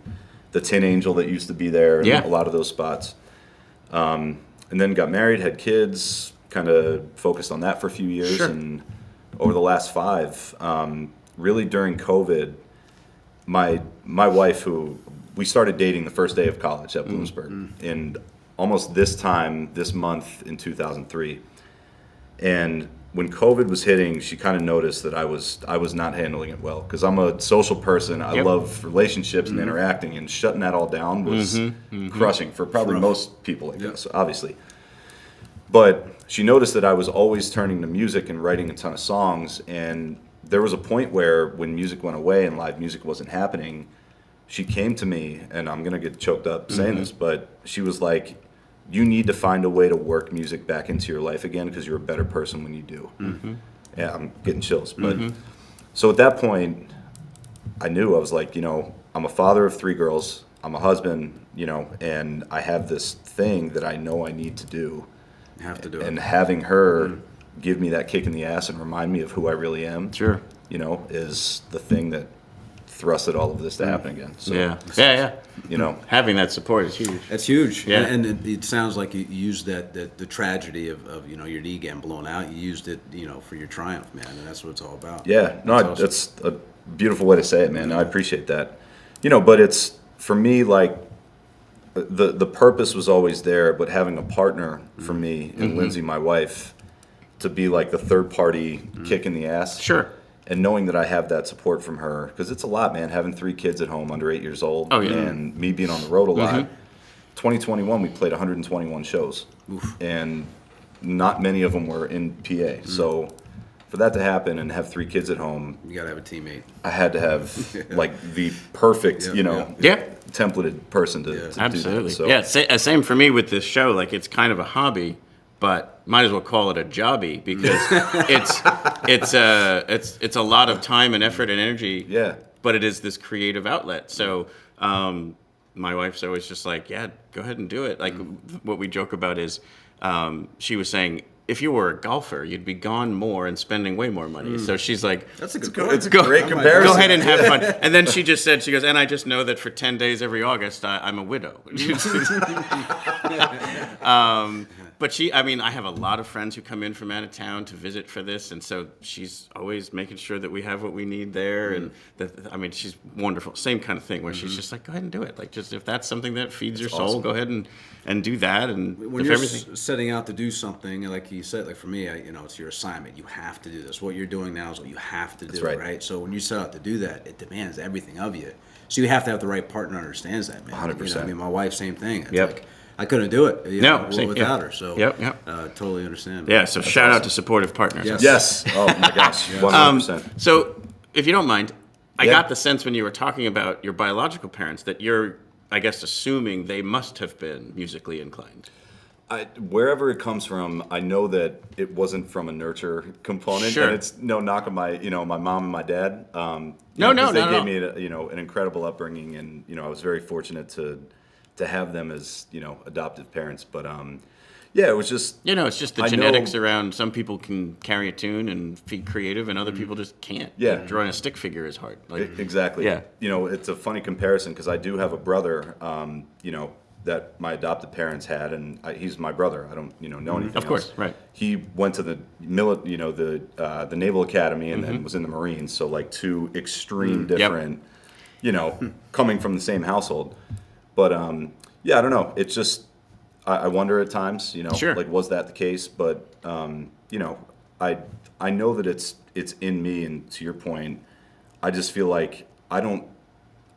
the Tin Angel that used to be there, and a lot of those spots. And then got married, had kids, kind of focused on that for a few years, and over the last 5, really during COVID, my wife, who we started dating the first day of college at Bloomsburg, and almost this month in 2003, and when COVID was hitting, she kind of noticed that I was not handling it well, because I'm a social person. I love relationships and interacting, and shutting that all down was crushing for probably most people, I guess, obviously. But she noticed that I was always turning to music and writing a ton of songs, and there was a point where when music went away and live music wasn't happening, she came to me, and I'm going to get choked up saying this, but she was like, you need to find a way to work music back into your life again, because you're a better person when you do. Yeah, I'm getting chills. But so at that point, I knew, I was like, I'm a father of 3 girls. I'm a husband, and I have this thing that I know I need to do. You have to do it. And having her give me that kick in the ass and remind me of who I really am, is the thing that thrusted all of this to happen again. So, having that support is huge. That's huge. Yeah. And it sounds like you used the tragedy of your knee getting blown out. You used it, for your triumph, man. And that's what it's all about. Yeah. No, that's a beautiful way to say it, man. I appreciate that. But it's, for me, like, the purpose was always there, but having a partner for me and Lindsay, my wife, to be like the third party kick in the ass. And knowing that I have that support from her, because it's a lot, man, having 3 kids at home under 8 years old, and me being on the road a lot. 2021, we played 121 shows, and not many of them were in PA. So for that to happen and have 3 kids at home, you gotta have a teammate. I had to have like the perfect, templated person to do that. So. Same for me with this show. Like, it's kind of a hobby, but might as well call it a jobby, because it's a lot of time and effort and energy. Yeah. But it is this creative outlet. So my wife's always just like, go ahead and do it. Like, what we joke about is, she was saying, if you were a golfer, you'd be gone more and spending way more money. So she's like, that's a good point. It's a great comparison. Go ahead and have fun. And then she just said, she goes, and I just know that for 10 days every August, I'm a widow. But I have a lot of friends who come in from out of town to visit for this, and so she's always making sure that we have what we need there. And she's wonderful. Same kind of thing, where she's just like, go ahead and do it. Like, just if that's something that feeds your soul, go ahead and do that. And when you're setting out to do something, like you said, like for me, it's your assignment. You have to do this. What you're doing now is what you have to do, right? So when you set out to do that, it demands everything of you. So you have to have the right partner who understands that, man. 100%. My wife, same thing. It's like, I couldn't do it without her. So totally understand. Yeah, so shout out to supportive partners. Yes. Oh my gosh, 100%. So if you don't mind, I got the sense when you were talking about your biological parents that you're, I guess, assuming they must have been musically inclined. Wherever it comes from, I know that it wasn't from a nurture component. Sure. And it's no knock on my mom and my dad. They gave me an incredible upbringing, and I was very fortunate to have them as adoptive parents. But it was just it's just the genetics around. Some people can carry a tune and be creative, and other people just can't. Yeah, drawing a stick figure is hard. Exactly. Yeah, it's a funny comparison, because I do have a brother. That my adopted parents had, and he's my brother. I don't know anything. Of course, else. Right. He went to the the Naval Academy, and then was in the Marines. So like 2 extreme different, coming from the same household. But I don't know. It's just I wonder at times, like, was that the case? But I know that it's in me, and to your point, I just feel like I don't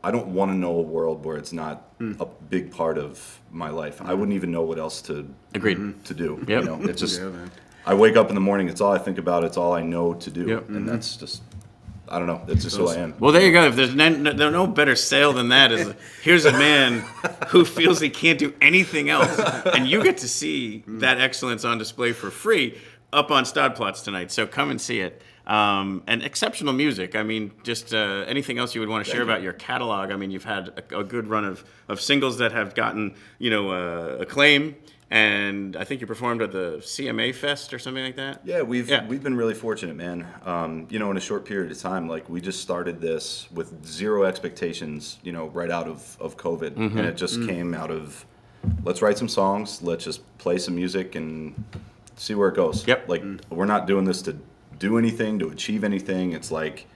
want to know a world where it's not a big part of my life. I wouldn't even know what else to do. Yep. You know, it's just I wake up in the morning. It's all I think about. It's all I know to do, Yep. and that's just I don't know. That's just who I am. Well, there you go. If there's no better sale than that, is here's a man who feels he can't do anything else, and you get to see that excellence on display for free up on Platz tonight. So come and see it. And exceptional music. I mean, just anything else you would want to share about your catalog? I mean, you've had a good run of singles that have gotten acclaim. And I think you performed at the CMA Fest or something like that. Yeah, we've been really fortunate, man. In a short period of time, like we just started this with zero expectations, right out of COVID, and it just came out of let's write some songs, let's just play some music and see where it goes. Yep. Like we're not doing this to do anything, to achieve anything. It's like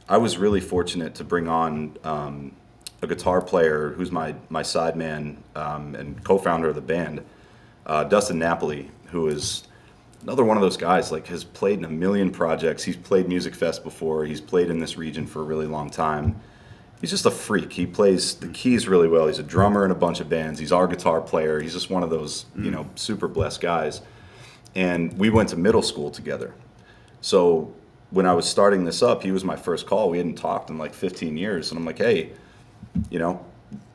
I was really fortunate to bring on a guitar player who's my sideman and co-founder of the band. Dustin, who is another one of those guys, like has played in a million projects. He's played Musikfest before. He's played in this region for a really long time. He's just a freak. He plays the keys really well. He's a drummer in a bunch of bands. He's our guitar player. He's just one of those, super blessed guys. And we went to middle school together. So when I was starting this up, he was my first call. We hadn't talked in like 15 years. And I'm like, hey,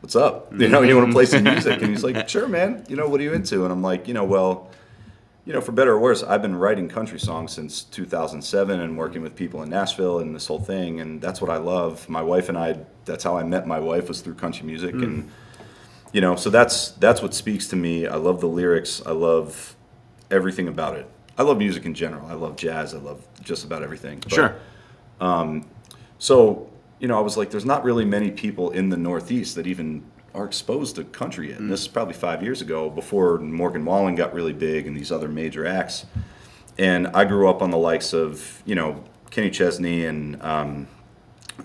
what's up? You want to play some music? And he's like, sure, man. What are you into? And I'm like, for better or worse, I've been writing country songs since 2007 and working with people in Nashville and this whole thing. And that's what I love. My wife and I, that's how I met my wife, was through country music. And, so that's what speaks to me. I love the lyrics. I love everything about it. I love music in general. I love jazz. I love just about everything. But, sure. So, I was like, there's not really many people in the Northeast that even are exposed to country yet. And this is probably 5 years ago, before Morgan Wallen got really big and these other major acts. And I grew up on the likes of, Kenny Chesney and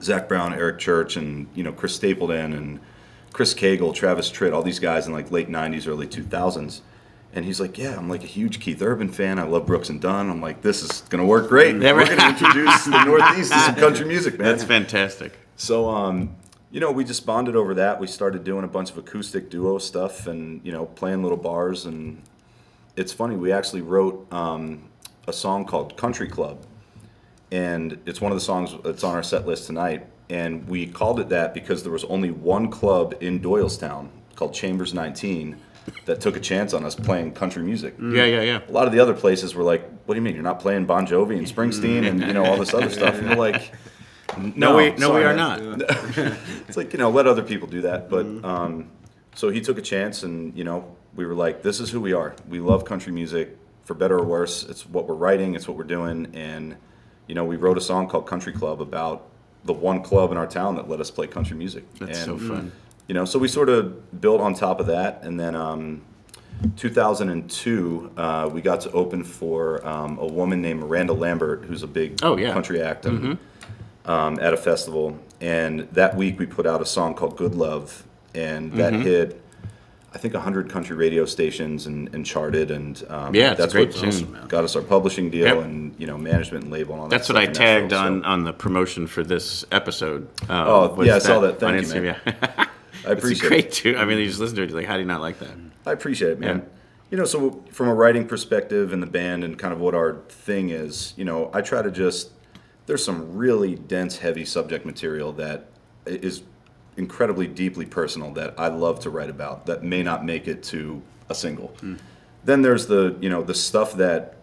Zach Brown, Eric Church, and, Chris Stapleton and Chris Cagle, Travis Tritt, all these guys in like late 90s, early 2000s. And he's like, yeah, I'm like a huge Keith Urban fan. I love Brooks and Dunn. I'm like, this is going to work great. Yeah, we're going to introduce the Northeast to some country music, man. That's fantastic. So, we just bonded over that. We started doing a bunch of acoustic duo stuff and, playing little bars. And it's funny, we actually wrote a song called Country Club. And it's one of the songs that's on our set list tonight. And we called it that because there was only one club in Doylestown called Chambers 19 that took a chance on us playing country music. Yeah. A lot of the other places were like, what do you mean, you're not playing Bon Jovi and Springsteen and, all this other stuff? And we're like, no, we sorry, are man. not. It's like, let other people do that. But so he took a chance and, we were like, this is who we are. We love country music, for better or worse. It's what we're writing. It's what we're doing. And, we wrote a song called Country Club about the one club in our town that let us play country music. That's so fun. So we sort of built on top of that. And then 2002, we got to open for a woman named Miranda Lambert, who's a big country act and, at a festival. And that week we put out a song called Good Love. And that hit, I think, 100 country radio stations and charted. And that's great what tune. Got us our publishing deal and, management and label and all that. That's what I tagged on the promotion for this episode. I saw that. Thank you, man. Yeah. I appreciate it's great too. I mean, you just listen to it, you're like, how do you not like that? I appreciate it, man. So from a writing perspective in the band and kind of what our thing is, I try to there's some really dense, heavy subject material that is incredibly deeply personal that I love to write about that may not make it to a single. Then there's the stuff that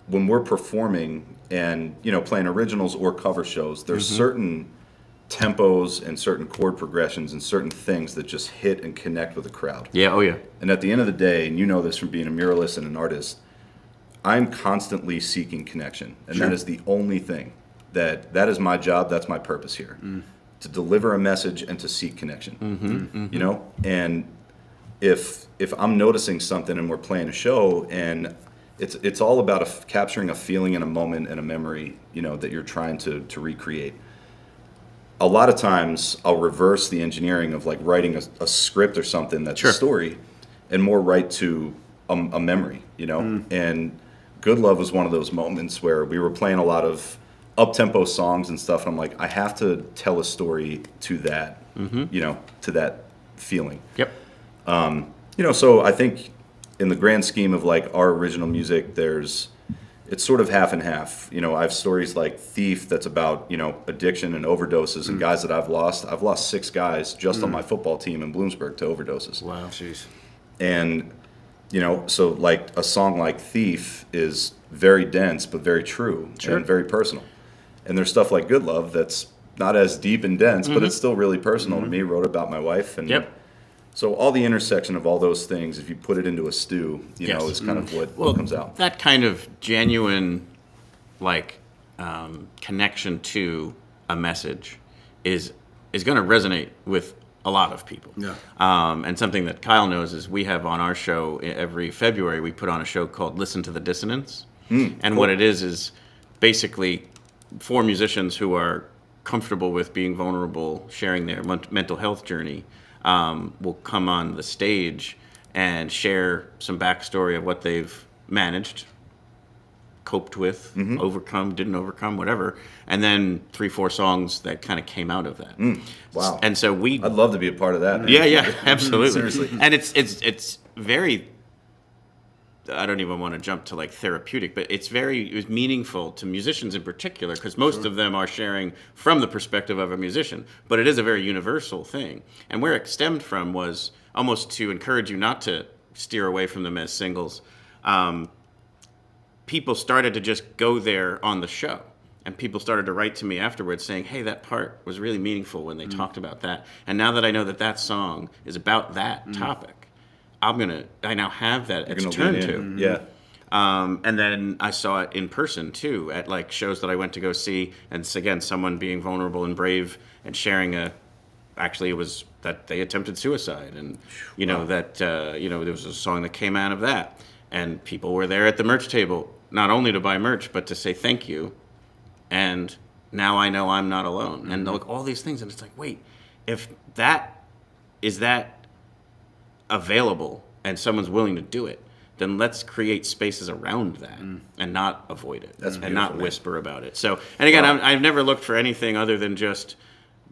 when we're performing and, playing originals or cover shows, there's certain tempos and certain chord progressions and certain things that just hit and connect with the crowd. Yeah, oh yeah. And at the end of the day, and you know this from being a muralist and an artist, I'm constantly seeking connection. And that is the only thing that is my job, that's my purpose here. To deliver a message and to seek connection. And if I'm noticing something and we're playing a show and it's all about capturing a feeling and a moment and a memory, that you're trying to recreate. A lot of times I'll reverse the engineering of like writing a script or something that's a story and more write to a memory, And Good Love was one of those moments where we were playing a lot of up-tempo songs and stuff. And I'm like, I have to tell a story to that, to that feeling. Yep. So I think in the grand scheme of like our original music, it's sort of half and half. I have stories like Thief that's about, addiction and overdoses and guys that I've lost. I've lost 6 guys just on my football team in Bloomsburg to overdoses. Wow. Jeez. And, so like a song like Thief is very dense, but very true and very personal. And there's stuff like Good Love that's not as deep and dense, but it's still really personal to me. Wrote about my wife. And so all the intersection of all those things, if you put it into a stew, is kind of what comes out. That kind of genuine, connection to a message is going to resonate with a lot of people. Yeah. And something that Kyle knows is we have on our show every February, we put on a show called Listen to the Dissonance. And what it is basically for musicians who are comfortable with being vulnerable, sharing their mental health journey, will come on the stage and share some backstory of what they've managed, coped with, overcome, didn't overcome, whatever, and then 3-4 songs that kind of came out of that. Wow! And so I'd love to be a part of that. Man. Yeah, absolutely. Seriously, and it's very. I don't even want to jump to therapeutic, but it was meaningful to musicians in particular, because most of them are sharing from the perspective of a musician, but it is a very universal thing. And where it stemmed from was almost to encourage you not to steer away from them as singles. People started to just go there on the show, and people started to write to me afterwards saying, hey, that part was really meaningful when they talked about that. And now that I know that song is about that topic, I now have that it's turned to. Yeah. And then I saw it in person too at shows that I went to go see, and it's, again, someone being vulnerable and brave and sharing actually it was that they attempted suicide, and there was a song that came out of that, and people were there at the merch table not only to buy merch but to say thank you, and now I know I'm not alone, and all these things, and it's like, wait, if that is available and someone's willing to do it, then let's create spaces around that and not avoid it and not whisper about it. So, and again, I've never looked for anything other than just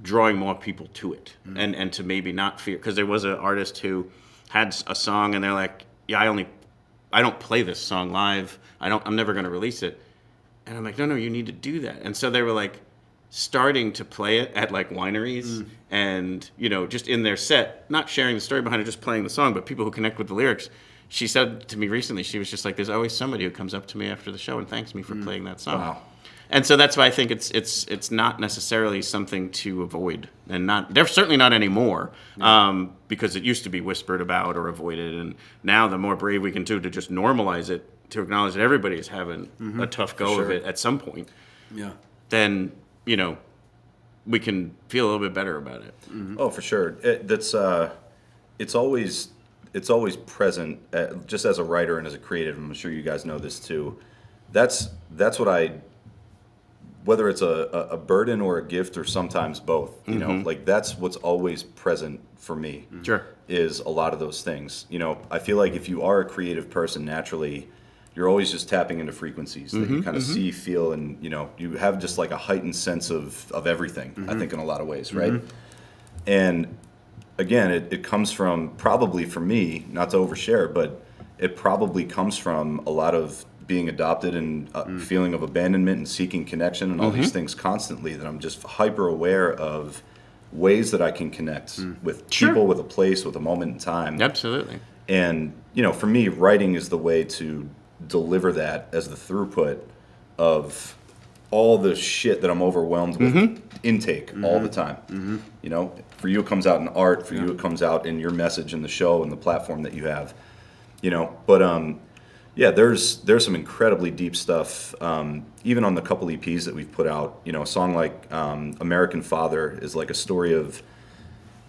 drawing more people to it and to maybe not fear, because there was an artist who had a song and they're like, yeah, I don't play this song live. I'm never going to release it. And I'm like, no, you need to do that. And so they were starting to play it at wineries and, just in their set, not sharing the story behind it, just playing the song, but people who connect with the lyrics. She said to me recently, she was just like, there's always somebody who comes up to me after the show and thanks me for playing that song. Wow. And so that's why I think it's not necessarily something to avoid, and they're certainly not anymore, because it used to be whispered about or avoided, and now the more brave we can do to just normalize it, to acknowledge that everybody is having a tough go of it at some point, then we can feel a little bit better about it. Oh, for sure. It's always present, just as a writer and as a creative. I'm sure you guys know this too. That's what whether it's a burden or a gift or sometimes both, that's what's always present for me. Sure. Is a lot of those things. I feel like if you are a creative person naturally, you're always just tapping into frequencies that you kind of see, feel, and you have just a heightened sense of everything. I think in a lot of ways, right? And again, it comes from, probably for me, not to overshare, but it probably comes from a lot of being adopted and feeling of abandonment and seeking connection and all these things constantly, that I'm just hyper aware of ways that I can connect with people, with a place, with a moment in time. Absolutely. And for me, writing is the way to deliver that as the throughput of all the shit that I'm overwhelmed with intake all the time. For you it comes out in art, for you it comes out in your message and the show and the platform that you have. But there's some incredibly deep stuff, even on the couple EPs that we've put out. A song like American Father is a story of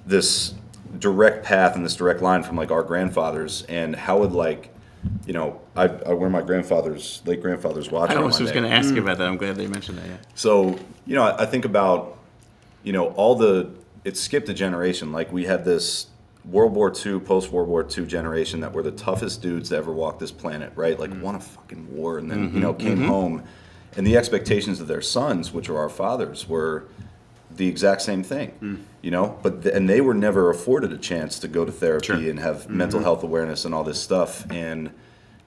this direct path and this direct line from our grandfathers, and how would I wear my late grandfather's watch. I was going to ask you about that. I'm glad they mentioned that. Yeah. So I think about it skipped a generation. We had this World War II, post-World War II generation that were the toughest dudes to ever walk this planet, right? Won a fucking war and then, came home And the expectations of their sons, which are our fathers, were the exact same thing, you know. But and they were never afforded a chance to go to therapy and have mental health awareness and all this stuff. And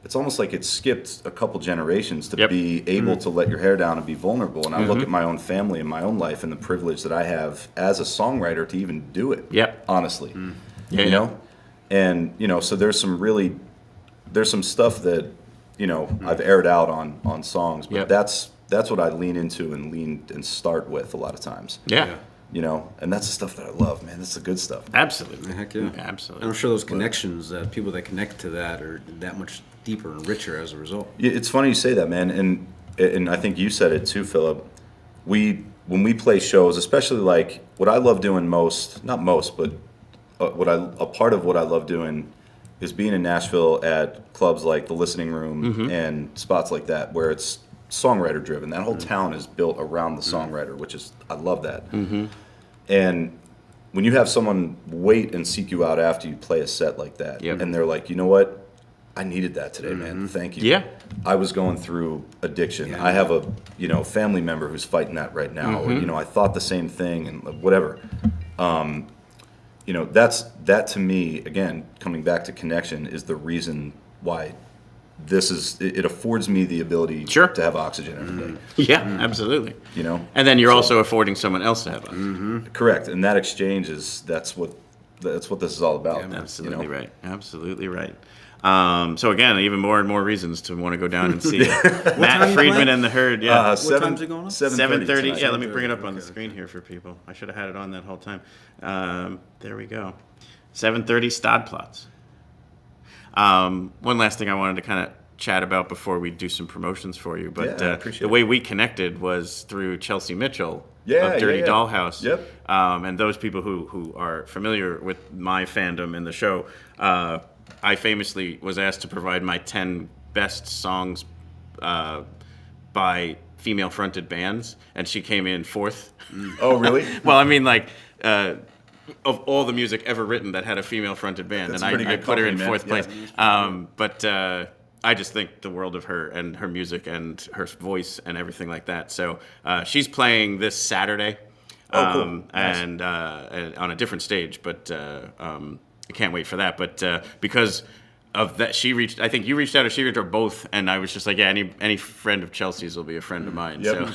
it's almost like it skipped a couple generations to be able to let your hair down and be vulnerable. And I look at my own family and my own life and the privilege that I have as a songwriter to even do it. Honestly, you know. And you know, so there's some stuff that, you know, I've aired out on songs, but that's what I lean into and start with a lot of times. You know, and that's the stuff that I love, man. That's the good stuff. Absolutely. Heck yeah. Absolutely. And I'm sure those connections, people that connect to that are that much deeper and richer as a result. Yeah, it's funny you say that, man. And I think you said it too, Philip. When we play shows, especially like what I love doing most, not most, but a part of what I love doing is being in Nashville at clubs like the Listening Room and spots like that where it's songwriter driven. That whole town is built around the songwriter, which is, I love that. And when you have someone wait and seek you out after you play a set like that, and they're like, you know what, I needed that today, man. Thank you. I was going through addiction. I have a family member who's fighting that right now. Or, I thought the same thing and whatever. That to me, again, coming back to connection, is the reason why it affords me the ability to have oxygen every day. Absolutely. You know? And then you're also affording someone else to have oxygen. Correct. And that exchange that's what this is all about. Absolutely right. Absolutely right. So again, even more and more reasons to want to go down and see Matt Freedman and the Herd. What time's it going on? 7:30. Yeah, let me bring it up on the screen here for people. I should have had it on that whole time. There we go. 7:30 Stadplatz. One last thing I wanted to kind of chat about before we do some promotions for you, but the way we connected was through Chelsea Mitchell of Dirty Dollhouse. And those people who are familiar with my fandom and the show, I famously was asked to provide my 10 best songs by female-fronted bands, and she came in 4th. Oh, really? Well, I mean, like, of all the music ever written that had a female-fronted band, That's and I put her in 4th place. But I just think the world of her and her music and her voice and everything like that. So she's playing this Saturday. Cool. Nice. And on a different stage, but I can't wait for that. But because of that, I think you reached out or she reached out, or both, and I was just like, yeah, any friend of Chelsea's will be a friend of mine. So.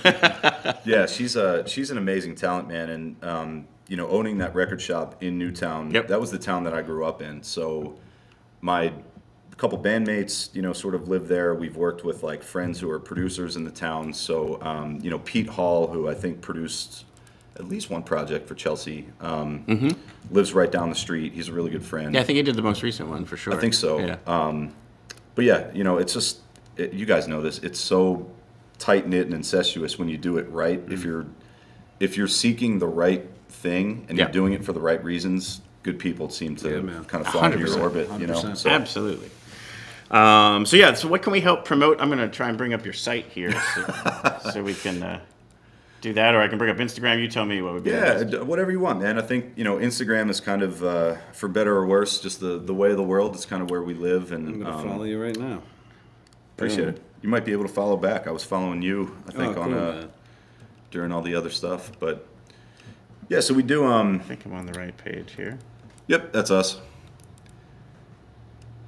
Yeah, she's an amazing talent, man, and owning that record shop in Newtown, that was the town that I grew up in. So my couple bandmates, sort of live there. We've worked with like friends who are producers in the town. So Pete Hall, who I think produced at least one project for Chelsea, lives right down the street. He's a really good friend. Yeah, I think he did the most recent one for sure. I think so. Yeah. But yeah, it's just, you guys know this, it's so tight-knit and incestuous when you do it right. If you're seeking the right thing and you're doing it for the right reasons, good people seem to kind of fly into your orbit, 100%. So. Absolutely. So what can we help promote? I'm going to try and bring up your site here so we can do that, or I can bring up Instagram. You tell me what would be best. Whatever you want, man. I think, Instagram is kind of, for better or worse, just the way of the world. It's kind of where we live. And I'm going to follow you right now. Appreciate it. You might be able to follow back. I was following you, I think, during all the other stuff. But, yeah, so we do... I think I'm on the right page here. Yep, that's us.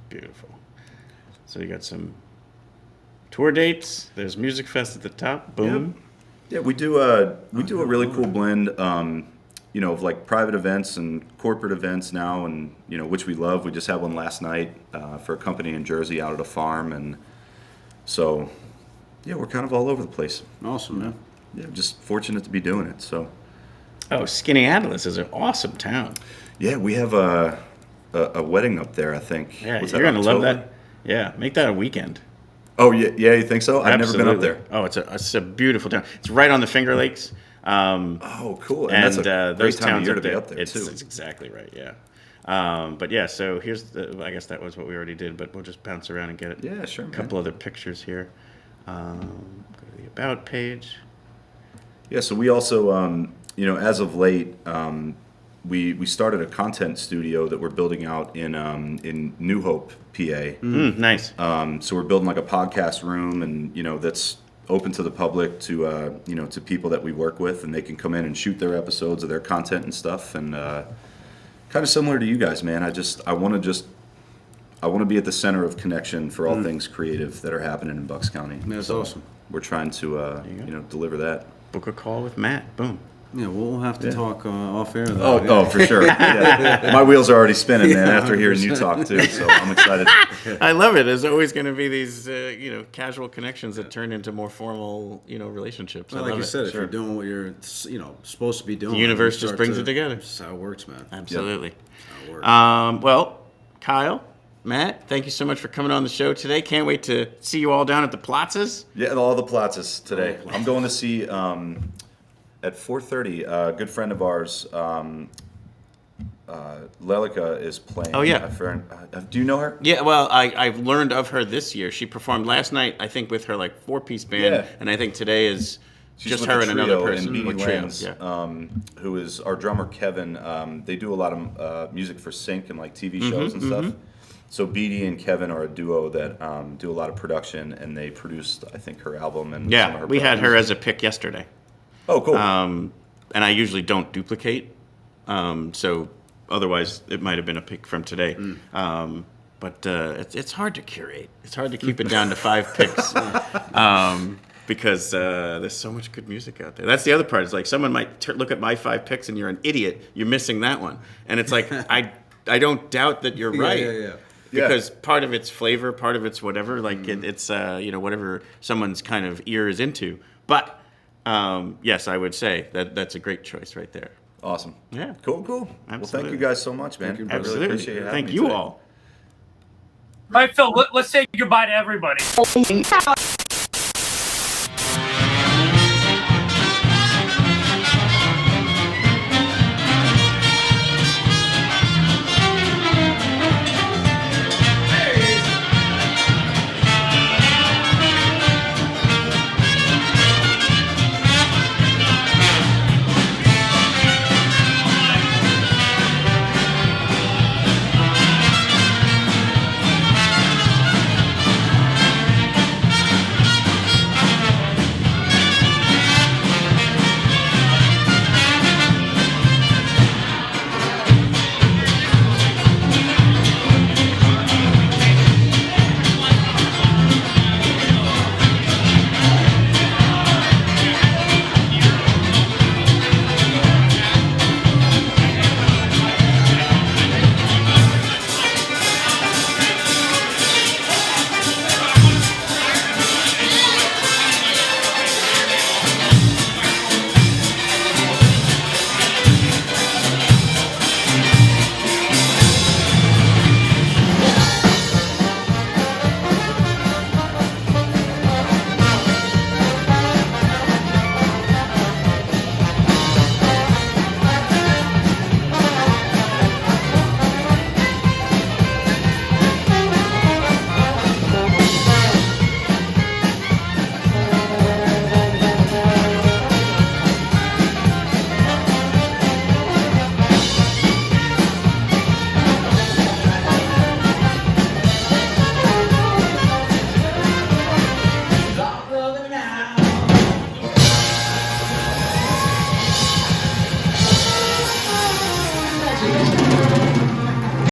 Beautiful. So you got some tour dates. There's Musikfest at the top. Boom. Yep. Yeah, we do a really cool blend, of like private events and corporate events now, and which we love. We just had one last night for a company in Jersey out at a farm, and so yeah, we're kind of all over the place. Awesome, man. Yeah, just fortunate to be doing it. So. Oh, Skinny Atlas is an awesome town. Yeah, we have a wedding up there, I think. Yeah, you're gonna love that. Yeah, make that a weekend. Oh, yeah, you think so? I've never been up there. Oh, it's a beautiful town. It's right on the Finger Lakes. Oh, cool. And that's a great time of year to be up there, too. It's exactly right, yeah. But yeah, so here's I guess that was what we already did, but we'll just bounce around and get it. Yeah, sure, man. A couple other pictures here. Go to the About page. Yeah, so we also, as of late, we started a content studio that we're building out in New Hope, PA. Nice. So we're building like a podcast room, and that's open to the public, to to people that we work with, and they can come in and shoot their episodes of their content and stuff. And kind of similar to you guys, man. I want to be at the center of connection for all things creative that are happening in Bucks County. That's awesome. We're trying to deliver that. Book a call with Matt. Boom. Yeah, we'll have to talk off air though. Oh, for sure. Yeah. My wheels are already spinning, man, after hearing you talk too. So I'm excited. I love it. There's always going to be these, casual connections that turn into more formal, relationships. Well, like you said, if you're doing what you're, supposed to be doing, the universe just brings it together. That's how it works, man. Absolutely. Yep. That's how it works. Well, Kyle, Matt, thank you so much for coming on the show today. Can't wait to see you all down at the Platzes. Yeah, all the Platzes today. I'm going to see at 4:30. A good friend of ours, Lelica, is playing. Oh, yeah. Do you know her? Yeah, well, I've learned of her this year. She performed last night, I think, with her 4-piece band, and I think today is She's just with her a and another trio person. in or BB trio, Lands, yeah. who is our drummer Kevin. They do a lot of music for Sync and TV shows and stuff. So BD and Kevin are a duo that do a lot of production, and they produced, I think, her album and some of her we had her projects. as a pick yesterday. Oh, cool. And I usually don't duplicate, so otherwise it might have been a pick from today. But it's hard to curate. It's hard to keep it down to 5 picks because there's so much good music out there. That's the other part. It's like someone might look at my 5 picks and you're an idiot. You're missing that one. And it's like I don't doubt that you're right. Yeah. Because part of it's flavor, part of it's whatever. It's whatever someone's kind of ear is into. But yes, I would say that's a great choice right there. Awesome. Yeah. Cool. Well, thank you guys so much, man. I really appreciate you having Thank me you today. all. All right, Phil, let's say goodbye to everybody.